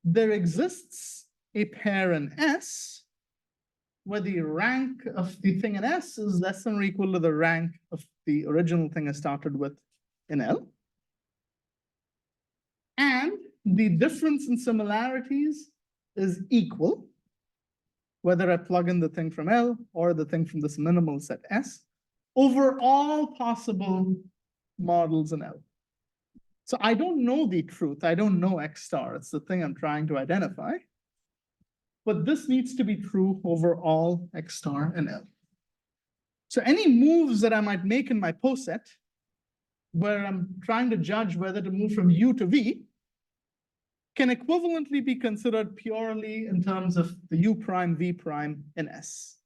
there exists a pair in S where the rank of the thing in S is less than or equal to the rank of the original thing I started with in L. And the difference in similarities is equal, whether I plug in the thing from L or the thing from this minimal set S, over all possible models in L. So I don't know the truth. I don't know X star. It's the thing I'm trying to identify. But this needs to be true over all X star and L. So any moves that I might make in my poset, where I'm trying to judge whether to move from U to V, can equivalently be considered purely in terms of the U prime, V prime in S.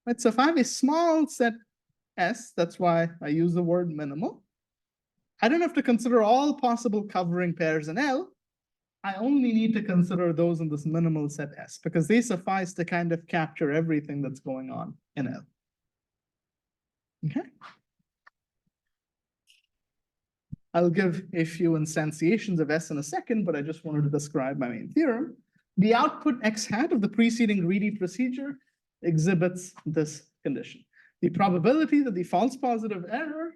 Right? So if I have a small set S, that's why I use the word minimal, I don't have to consider all possible covering pairs in L. I only need to consider those in this minimal set S because they suffice to kind of capture everything that's going on in L. Okay. I'll give a few instantiations of S in a second, but I just wanted to describe my main theorem. The output X hat of the preceding greedy procedure exhibits this condition. The probability that the false positive error,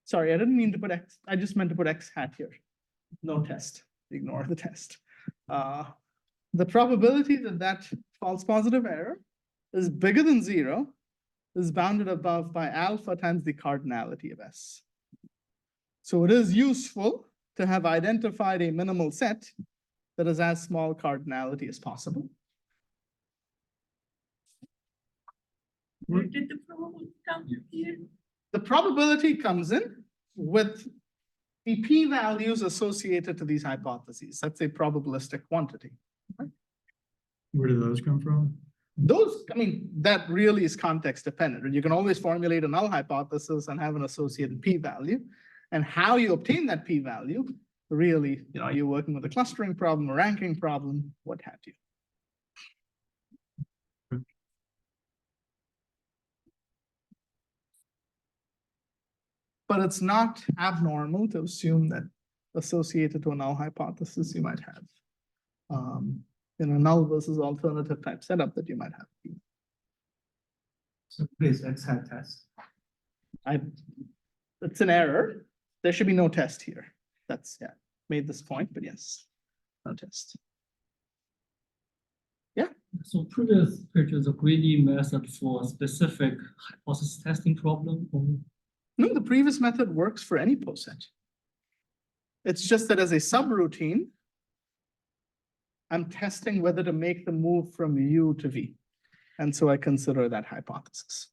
sorry, I didn't mean to put X, I just meant to put X hat here. No test, ignore the test. The probability that that false positive error is bigger than 0 is bounded above by alpha times the cardinality of S. So it is useful to have identified a minimal set that is as small cardinality as possible. Where did the probability come here? The probability comes in with the p-values associated to these hypotheses. That's a probabilistic quantity. Right? Where do those come from? Those, I mean, that really is context dependent. You can always formulate a null hypothesis and have an associated p-value. And how you obtain that p-value, really, you're working with a clustering problem, a ranking problem, what have you. But it's not abnormal to assume that associated to a null hypothesis you might have in a null versus alternative type setup that you might have. So please, X hat test. It's an error. There should be no test here. That's, yeah, made this point, but yes, no test. Yeah. So previous picture is a greedy method for specific hypothesis testing problem. No, the previous method works for any poset. It's just that as a subroutine, I'm testing whether to make the move from U to V. And so I consider that hypothesis.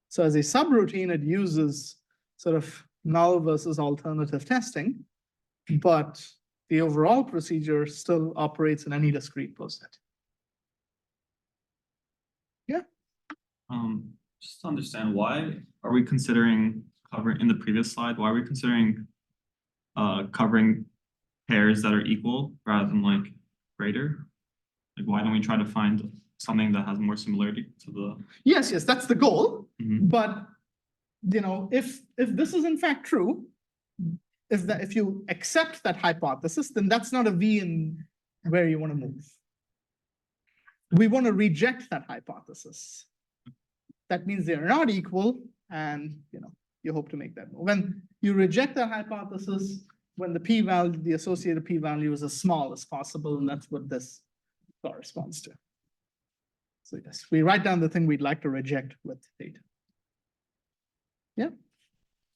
So as a subroutine, it uses sort of null versus alternative testing, but the overall procedure still operates in any discrete poset. Yeah. Just to understand, why are we considering covering in the previous slide? Why are we considering covering pairs that are equal rather than like greater? Like, why don't we try to find something that has more similarity to the? Yes, that's the goal. Mhm. But if this is in fact true, if you accept that hypothesis, then that's not a V in where you want to move. We want to reject that hypothesis. That means they're not equal, and you hope to make that move. When you reject that hypothesis, when the p-value, the associated p-value is as small as possible, and that's what this corresponds to. So yes, we write down the thing we'd like to reject with theta. Yeah.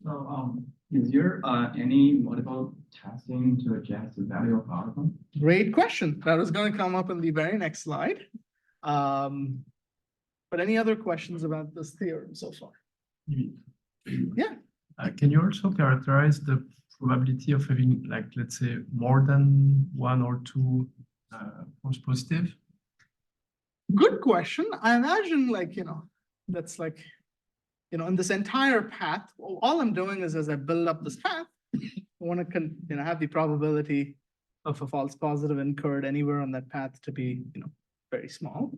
So is there any multiple testing to adjust the value of alpha? Great question. That was going to come up in the very next slide. But any other questions about this theorem so far? Yeah. Can you also characterize the probability of having, like, let's say, more than one or two false positive? Good question. I imagine, like, that's like, in this entire path, all I'm doing is as I build up this path, I want to have the probability of a false positive incurred anywhere on that path to be, very small.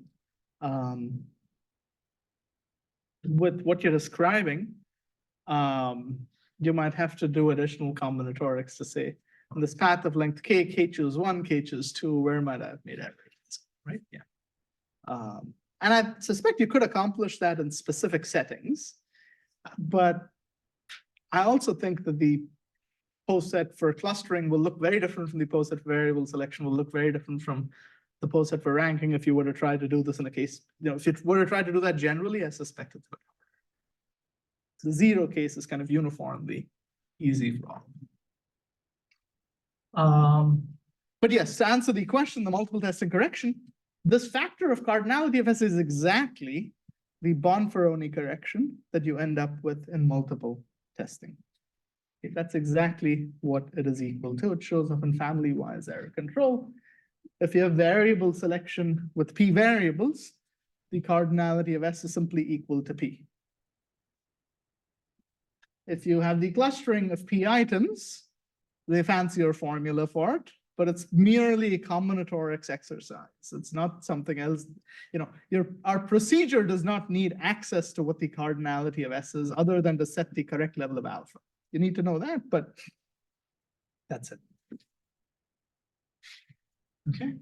With what you're describing, you might have to do additional combinatorics to say, on this path of length k, choose 1, k choose 2, where might I have made errors, right? Yeah. And I suspect you could accomplish that in specific settings, but I also think that the post set for clustering will look very different from the post set for variable selection, will look very different from the post set for ranking if you were to try to do this in a case, if you were to try to do that generally, I suspect it would. The 0 case is kind of uniformly easy for all. But yes, to answer the question, the multiple testing correction, this factor of cardinality of S is exactly the Bonferroni correction that you end up with in multiple testing. Okay, that's exactly what it is equal to. It shows up in family-wise error control. If you have variable selection with P variables, the cardinality of S is simply equal to P. If you have the clustering of P items, the fancier formula for it, but it's merely a combinatorics exercise. It's not something else. Our procedure does not need access to what the cardinality of S is other than to set the correct level of alpha. You need to know that, but that's it. Okay.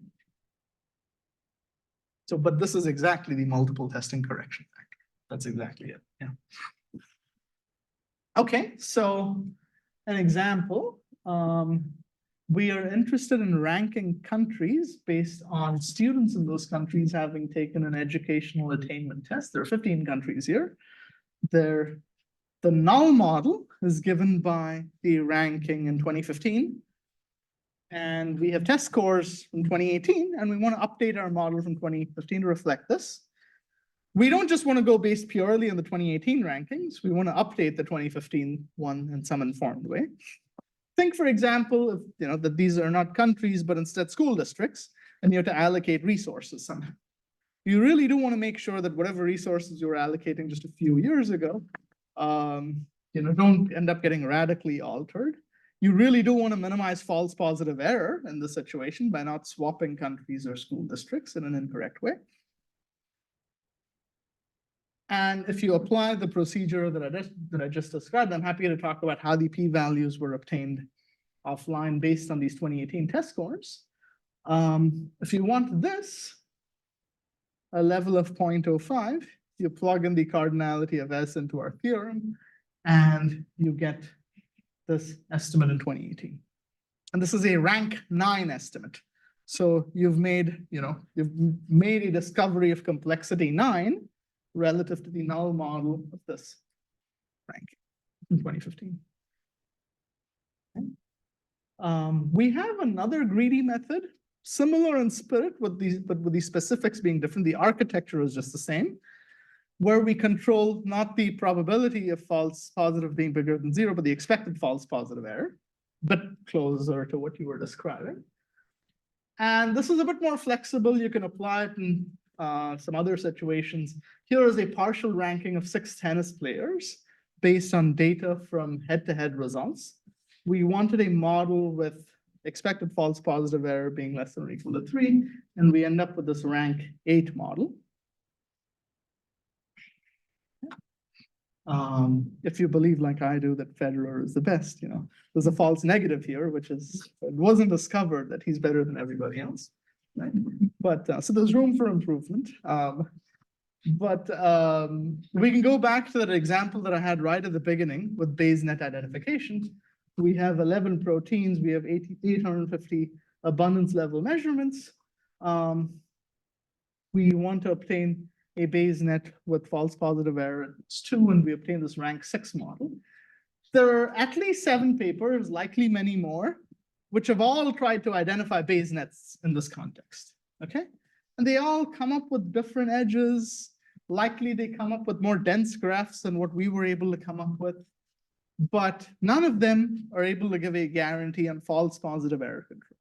So, but this is exactly the multiple testing correction factor. That's exactly it. Yeah. Okay, so an example. We are interested in ranking countries based on students in those countries having taken an educational attainment test. There are 15 countries here. The null model is given by the ranking in 2015. And we have test scores from 2018, and we want to update our model from 2015 to reflect this. We don't just want to go based purely on the 2018 rankings. We want to update the 2015 one in some informed way. Think, for example, if that these are not countries, but instead school districts, and you have to allocate resources somehow. You really do want to make sure that whatever resources you were allocating just a few years ago, don't end up getting radically altered. You really do want to minimize false positive error in this situation by not swapping countries or school districts in an incorrect way. And if you apply the procedure that I just described, I'm happy to talk about how the p-values were obtained offline based on these 2018 test scores. If you want this, a level of 0.05, you plug in the cardinality of S into our theorem, and you get this estimate in 2018. And this is a rank 9 estimate. So you've made a discovery of complexity 9 relative to the null model of this rank in 2015. Okay. We have another greedy method, similar in spirit, but with the specifics being different. The architecture is just the same, where we control not the probability of false positive being bigger than 0, but the expected false positive error, but closer to what you were describing. And this is a bit more flexible. You can apply it in some other situations. Here is a partial ranking of 6 tennis players based on data from head-to-head results. We wanted a model with expected false positive error being less than or equal to 3, and we end up with this rank 8 model. If you believe, like I do, that Federer is the best, there's a false negative here, which is it wasn't discovered that he's better than everybody else, right? But so there's room for improvement. But we can go back to that example that I had right at the beginning with Bayes net identification. We have 11 proteins. We have 850 abundance level measurements. We want to obtain a Bayes net with false positive error. It's 2, and we obtain this rank 6 model. There are at least 7 papers, likely many more, which have all tried to identify Bayes nets in this context, okay? And they all come up with different edges. Likely they come up with more dense graphs than what we were able to come up with. but none of them are able to give a guarantee on false positive error control.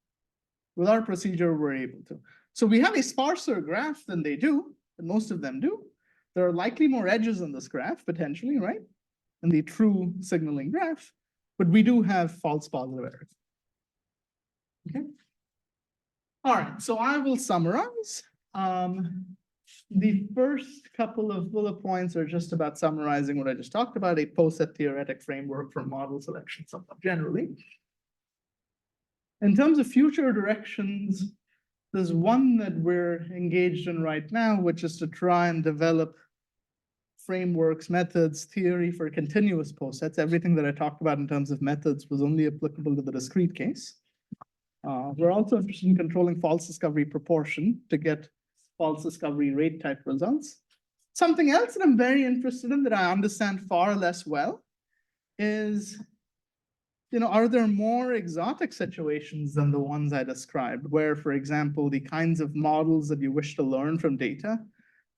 With our procedure, we're able to. So we have a sparser graph than they do, than most of them do. There are likely more edges in this graph, potentially, right? In the true signaling graph, but we do have false positive errors. Okay. All right, so I will summarize. The first couple of bullet points are just about summarizing what I just talked about, a post-set theoretic framework for model selection, somewhat generally. In terms of future directions, there's one that we're engaged in right now, which is to try and develop frameworks, methods, theory for continuous post-sets. Everything that I talked about in terms of methods was only applicable to the discrete case. We're also interested in controlling false discovery proportion to get false discovery rate type results. Something else that I'm very interested in that I understand far less well is, are there more exotic situations than the ones I described, where, for example, the kinds of models that you wish to learn from data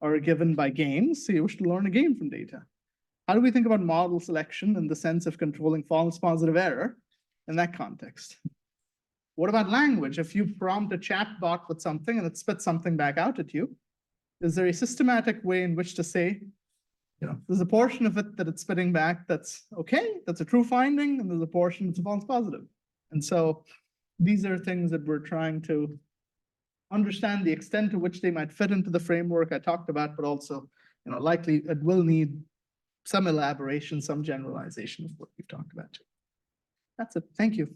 are given by games, so you wish to learn a game from data? How do we think about model selection in the sense of controlling false positive error in that context? What about language? If you prompt a chatbot with something and it spits something back out at you, is there a systematic way in which to say, there's a portion of it that it's spitting back that's okay, that's a true finding, and there's a portion that's a false positive. And so these are things that we're trying to understand the extent to which they might fit into the framework I talked about, but also, likely it will need some elaboration, some generalization of what we've talked about too. That's it. Thank you.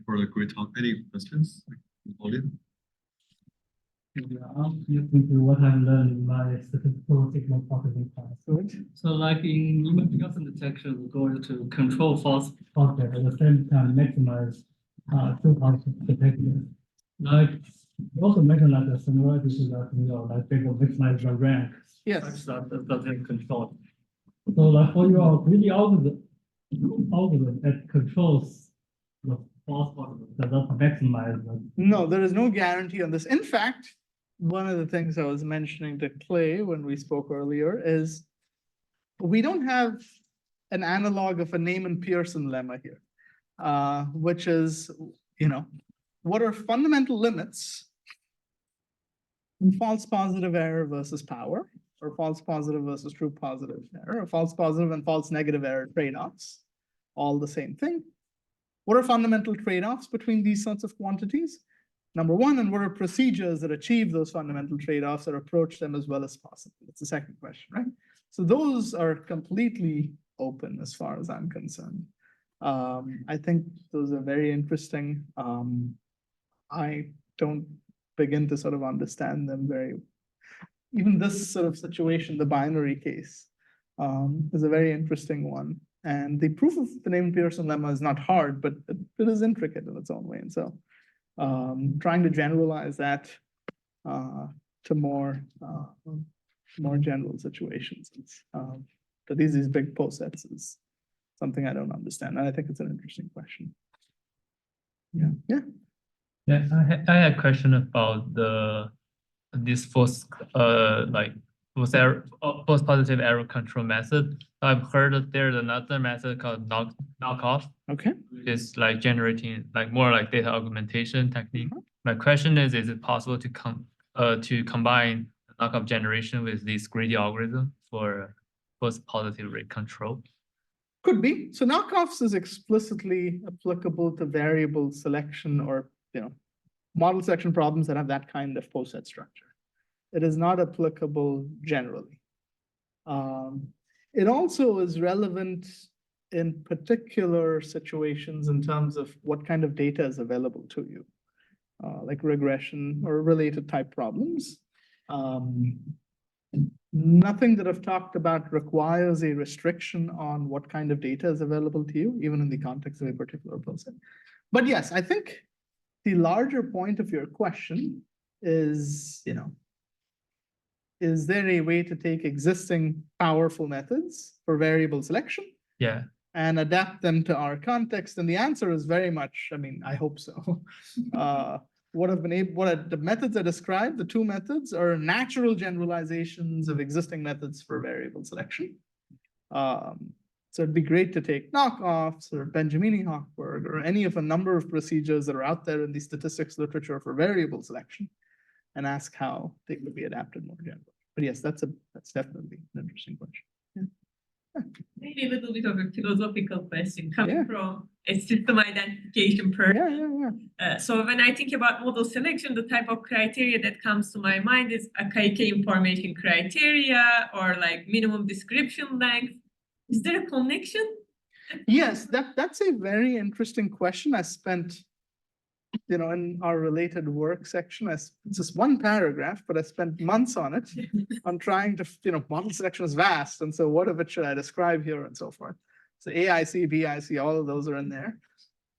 For the great talk, any questions? Audience? What I've learned in my statistical signal processing class. Good. So like in image Gaussian detection, we're going to control false positive at the same time maximize true positive detection. Like you also mentioned like the similarity to that, like they will maximize the rank. Yes. Such that doesn't control. So like for your greedy algorithm that controls the false positive, does not maximize the. No, there is no guarantee on this. In fact, one of the things I was mentioning to Clay when we spoke earlier is we don't have an analog of a Neyman Pearson lemma here, which is, what are fundamental limits in false positive error versus power, or false positive versus true positive error, or false positive and false negative error trade-offs, all the same thing. What are fundamental trade-offs between these sorts of quantities? Number one, and what are procedures that achieve those fundamental trade-offs or approach them as well as possible? That's the second question, right? So those are completely open as far as I'm concerned. I think those are very interesting. I don't begin to sort of understand them even this sort of situation, the binary case, is a very interesting one. And the proof of the Neyman Pearson lemma is not hard, but it is intricate in its own way. And so trying to generalize that to more general situations, to these big post-sets is something I don't understand. And I think it's an interesting question. Yeah. Yeah, I had a question about this false positive error control method. I've heard that there's another method called knockoff. Okay. Which is like generating more like data augmentation technique. My question is it possible to combine knockoff generation with this greedy algorithm for false positive rate control? Could be. So knockoffs is explicitly applicable to variable selection or model selection problems that have that kind of post-set structure. It is not applicable generally. It also is relevant in particular situations in terms of what kind of data is available to you, like regression or related type problems. Nothing that I've talked about requires a restriction on what kind of data is available to you, even in the context of a particular person. But yes, I think the larger point of your question is, is there a way to take existing powerful methods for variable selection? Yeah. And adapt them to our context? And the answer is very much, I hope so. what are the methods I described, the two methods are natural generalizations of existing methods for variable selection. So it'd be great to take knockoffs or Benjamini-Hochberg or any of a number of procedures that are out there in the statistics literature for variable selection and ask how they could be adapted more generally. But yes, that's definitely an interesting question. Maybe a little bit of a philosophical question coming Yeah. from a system identification person. Yeah. So when I think about model selection, the type of criteria that comes to my mind is Akaike information criteria or like minimum description length. Is there a connection? Yes, that's a very interesting question. I spent, in our related work section, it's just one paragraph, but I spent months on it, on trying to, model selection is vast. And so what of it should I describe here and so forth? So AIC, BIC, all of those are in there.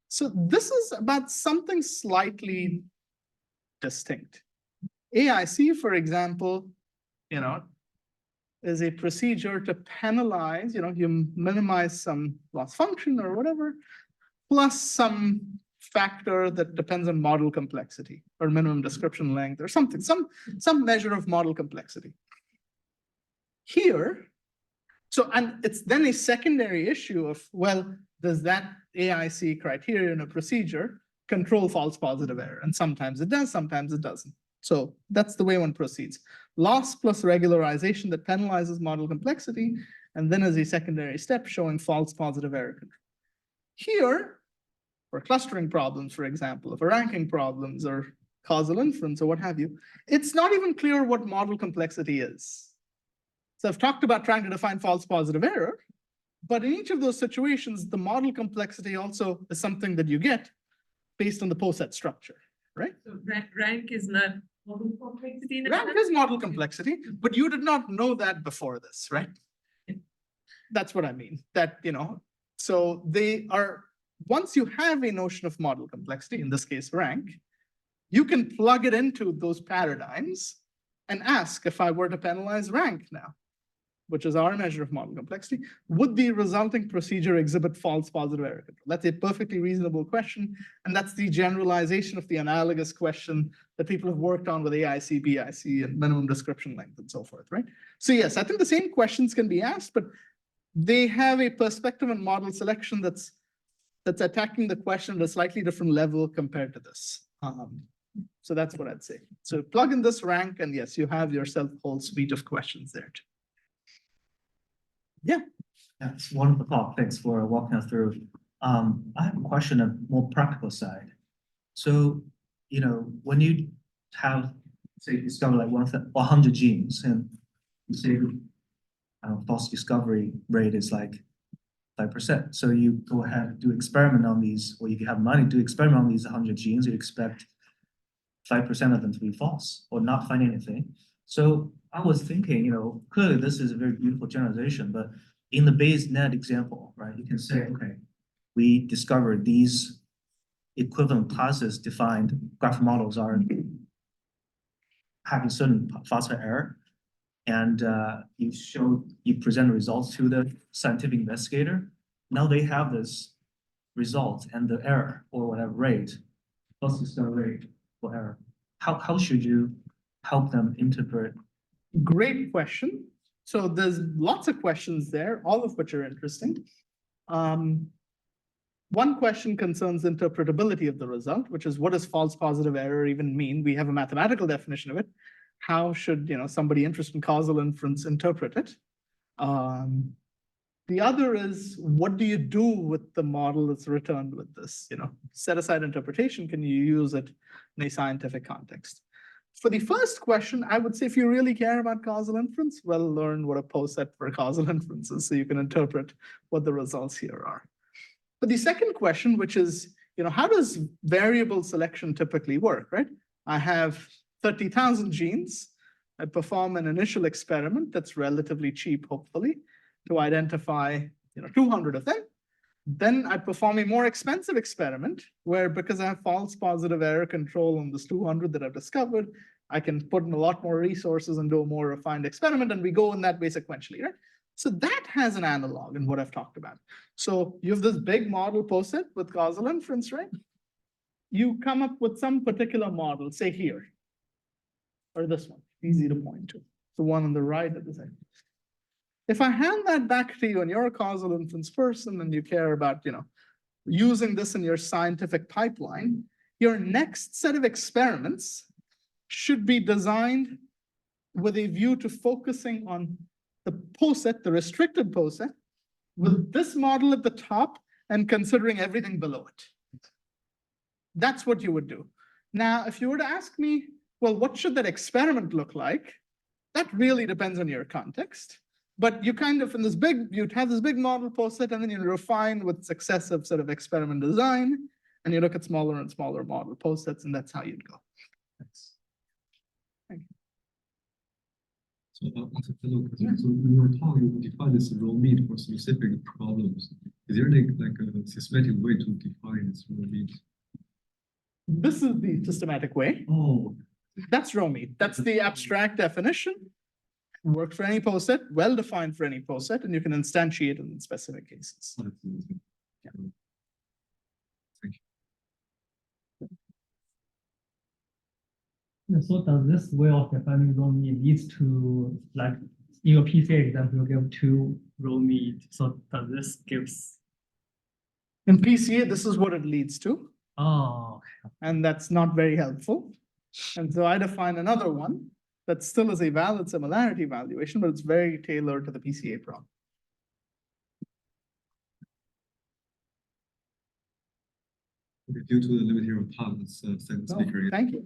So this is about something slightly distinct. AIC, for example, is a procedure to penalize, you minimize some loss function or whatever, plus some factor that depends on model complexity or minimum description length or something, some measure of model complexity. Here, and it's then a secondary issue of, well, does that AIC criteria in a procedure control false positive error? And sometimes it does, sometimes it doesn't. So that's the way one proceeds. Loss plus regularization that penalizes model complexity, and then as a secondary step showing false positive error control. Here, for clustering problems, for example, for ranking problems or causal inference or what have you, it's not even clear what model complexity is. So I've talked about trying to define false positive error, but in each of those situations, the model complexity also is something that you get based on the poset structure, right? So rank is not model complexity. Rank is model complexity, but you did not know that before this, right? That's what I mean, so they are, once you have a notion of model complexity, in this case rank, you can plug it into those paradigms and ask, if I were to penalize rank now, which is our measure of model complexity, would the resulting procedure exhibit false positive error control? That's a perfectly reasonable question, and that's the generalization of the analogous question that people have worked on with AIC, BIC, and minimum description length and so forth, right? So yes, I think the same questions can be asked, but they have a perspective on model selection that's attacking the question at a slightly different level compared to this. So that's what I'd say. So plug in this rank, and yes, you have yourself a whole suite of questions there too. Yeah. That's wonderful talk. Thanks for walking us through. I have a question on a more practical side. So, when you have, say, discover like 100 genes, and you say false discovery rate is like 5%. So you go ahead and do experiment on these, or if you have money, do experiment on these 100 genes, you expect 5% of them to be false or not find anything. So I was thinking, clearly this is a very beautiful generalization, but in the Bayes net example, right, you can say, okay, we discovered these equivalent classes defined graph models are having certain phosphor error, and you present results to the scientific investigator. Now they have this result and the error or whatever rate, plus discovery rate or error. How should you help them interpret? Great question. So there's lots of questions there, all of which are interesting. One question concerns interpretability of the result, which is what does false positive error even mean? We have a mathematical definition of it. How should somebody interested in causal inference interpret it? The other is, what do you do with the model that's returned with this? Set aside interpretation, can you use it in a scientific context? For the first question, I would say if you really care about causal inference, well, learn what a poset for causal inference is so you can interpret what the results here are. But the second question, which is, how does variable selection typically work, right? I have 30,000 genes. I perform an initial experiment that's relatively cheap, hopefully, to identify 200 of them. Then I perform a more expensive experiment where, because I have false positive error control on this 200 that I've discovered, I can put in a lot more resources and do a more refined experiment, and we go in that way sequentially, right? So that has an analog in what I've talked about. So you have this big model poset with causal inference, right? you come up with some particular model, say here, or this one, easy to point to, the one on the right at the side. If I hand that back to you and you're a causal inference person and you care about, using this in your scientific pipeline, your next set of experiments should be designed with a view to focusing on the poset, the restricted poset, with this model at the top and considering everything below it. That's what you would do. Now, if you were to ask me, well, what should that experiment look like? That really depends on your context. But you kind of, you'd have this big model poset, and then you refine with successive sort of experiment design, and you look at smaller and smaller model posets, and that's how you'd go. Thanks. Thank you. So, hello, so in your talk, you define this raw meat for specific problems. Is there like a systematic way to define this raw meat? This is the systematic way. Oh, That's raw meat. That's the abstract definition. Works for any poset, well-defined for any poset, and you can instantiate it in specific cases. yeah. Thank you. So does this way of defining raw meat leads to, like, in your PCA example, you give 2 raw meat. So does this gives? In PCA, this is what it leads to. Oh, And that's not very helpful. And so I define another one that still is a valid similarity evaluation, but it's very tailored to the PCA problem. Okay, due to the limited of time, let's thank the speaker. No, thank you.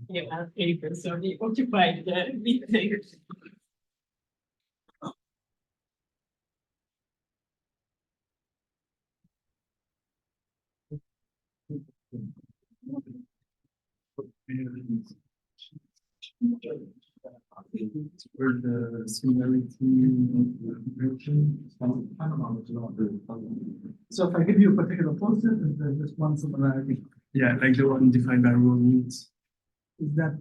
Yeah, papers, so we occupied the meeting. Where the similarity So if I give you a particular poset, and there's just one similarity, yeah, like the one defined by raw meats. is that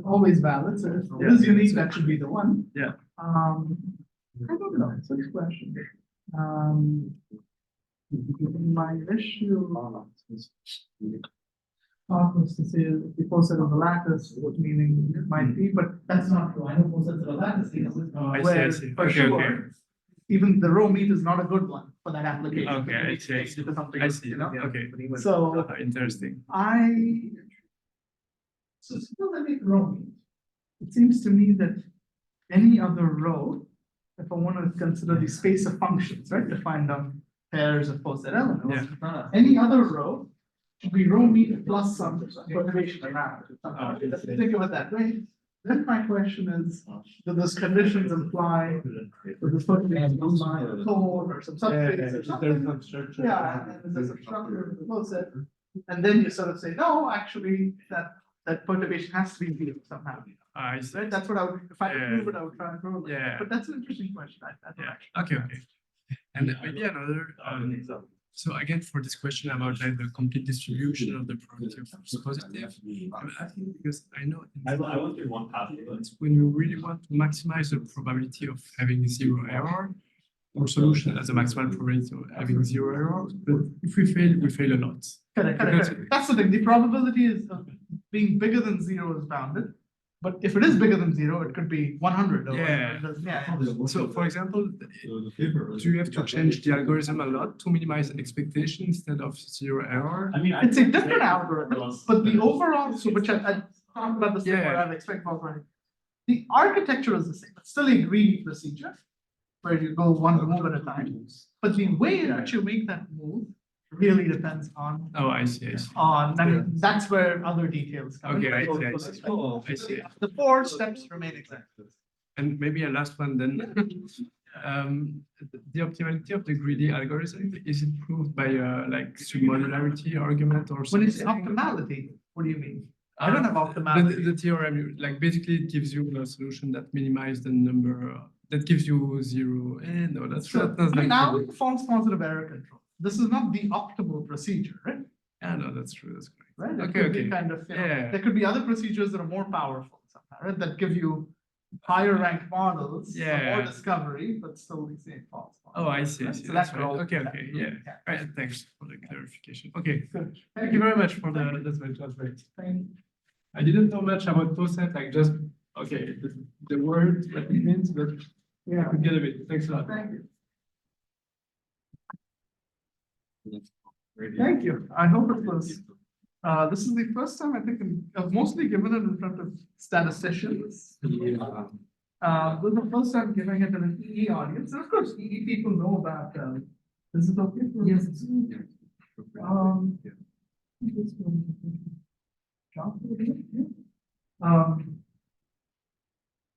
always valid? So if Yeah. it is unique, that should be the one. Yeah. I don't know, it's a good question. My issue was to say the poset of the lattice, meaning it might be, but that's not true. I know posets of the lattice, I see. for Okay, sure. okay. Even the raw meat is not a good one for that application. Okay, I see, I It see. needs to be something, I see, you know? okay. So Interesting. So suppose I make raw meat. It seems to me that any other row, if I want to consider the space of functions, right, to find out pairs of poset elements, any other row should be row meat plus some perturbation around it. Let's think about that way. Then my question is, do those conditions imply that this perturbation imply a code or some subspace or something? Yeah, and there's a structure of the poset. And then you sort of say, no, actually, that perturbation has to be zero somehow. I see. Right? That's what I would, if I could Yeah. prove it, I would try and prove it. Yeah. But that's an interesting question. I don't Yeah, actually- okay. And maybe another, so again, for this question about like the complete distribution of the probability of false positive, I'm asking because I know when you really want to maximize the probability of having zero error, our solution has a maximal probability of having zero error, but if we fail a lot. Correct. That's the thing. The probability is of being bigger than zero is bounded. But if it is bigger than 0, it could be 100 or Yeah. whatever. Yeah. So for example, do you have to change the algorithm a lot to minimize expectation instead of 0 error? I mean, It's a different algorithm, but the overall, so which I talked about this before, Yeah. I'll expect already. The architecture is the same, it's still a greedy procedure where you go one move at a time. But the way in which you make that move really depends on, Oh, I see, I see. I mean, that's where other details come in. Okay, I see, I see. The 4 steps remain exact. And maybe a last one then. The optimality of the greedy algorithm, is it proved by like submodularity argument or When something? it's optimality, what do you mean? I don't have The optimality. theorem, like basically it gives you a solution that minimizes the number, that gives you 0, and no, that's So, that's like. now we false positive error control. This is not the optimal procedure, right? Yeah, no, that's true, that's correct. Right? It Okay, could be okay. kind of, you know, Yeah. there could be other procedures that are more powerful somehow, right? That give you higher ranked models, some more Yeah. discovery, but still the same false. Oh, I see, I Right? see, So that's that right, all- okay, that- okay, yeah, right, thanks for the clarification, okay. Good. Thank you very much for the, that's very, that's great. I didn't know much about POSET, like just, okay, the word, what it means, but I could get a bit, thanks a lot. Thank you. Thank you. I hope it was, this is the first time I think I've mostly given it in front of statisticians. This is the first time giving it in an EE audience. And of course, EE people know about, this is okay for. Yes.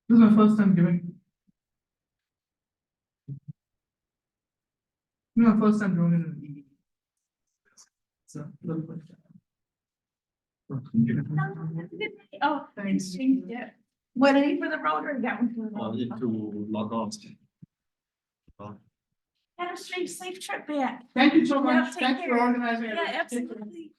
This is my first time giving. This is my first time doing it in EE. So, a little bit. Oh, thanks, changed it. What, any for the road or that one? for the road? To log on. Have a safe trip back. Thank you so Yeah, much. take Thanks for care. organizing. Yeah, absolutely.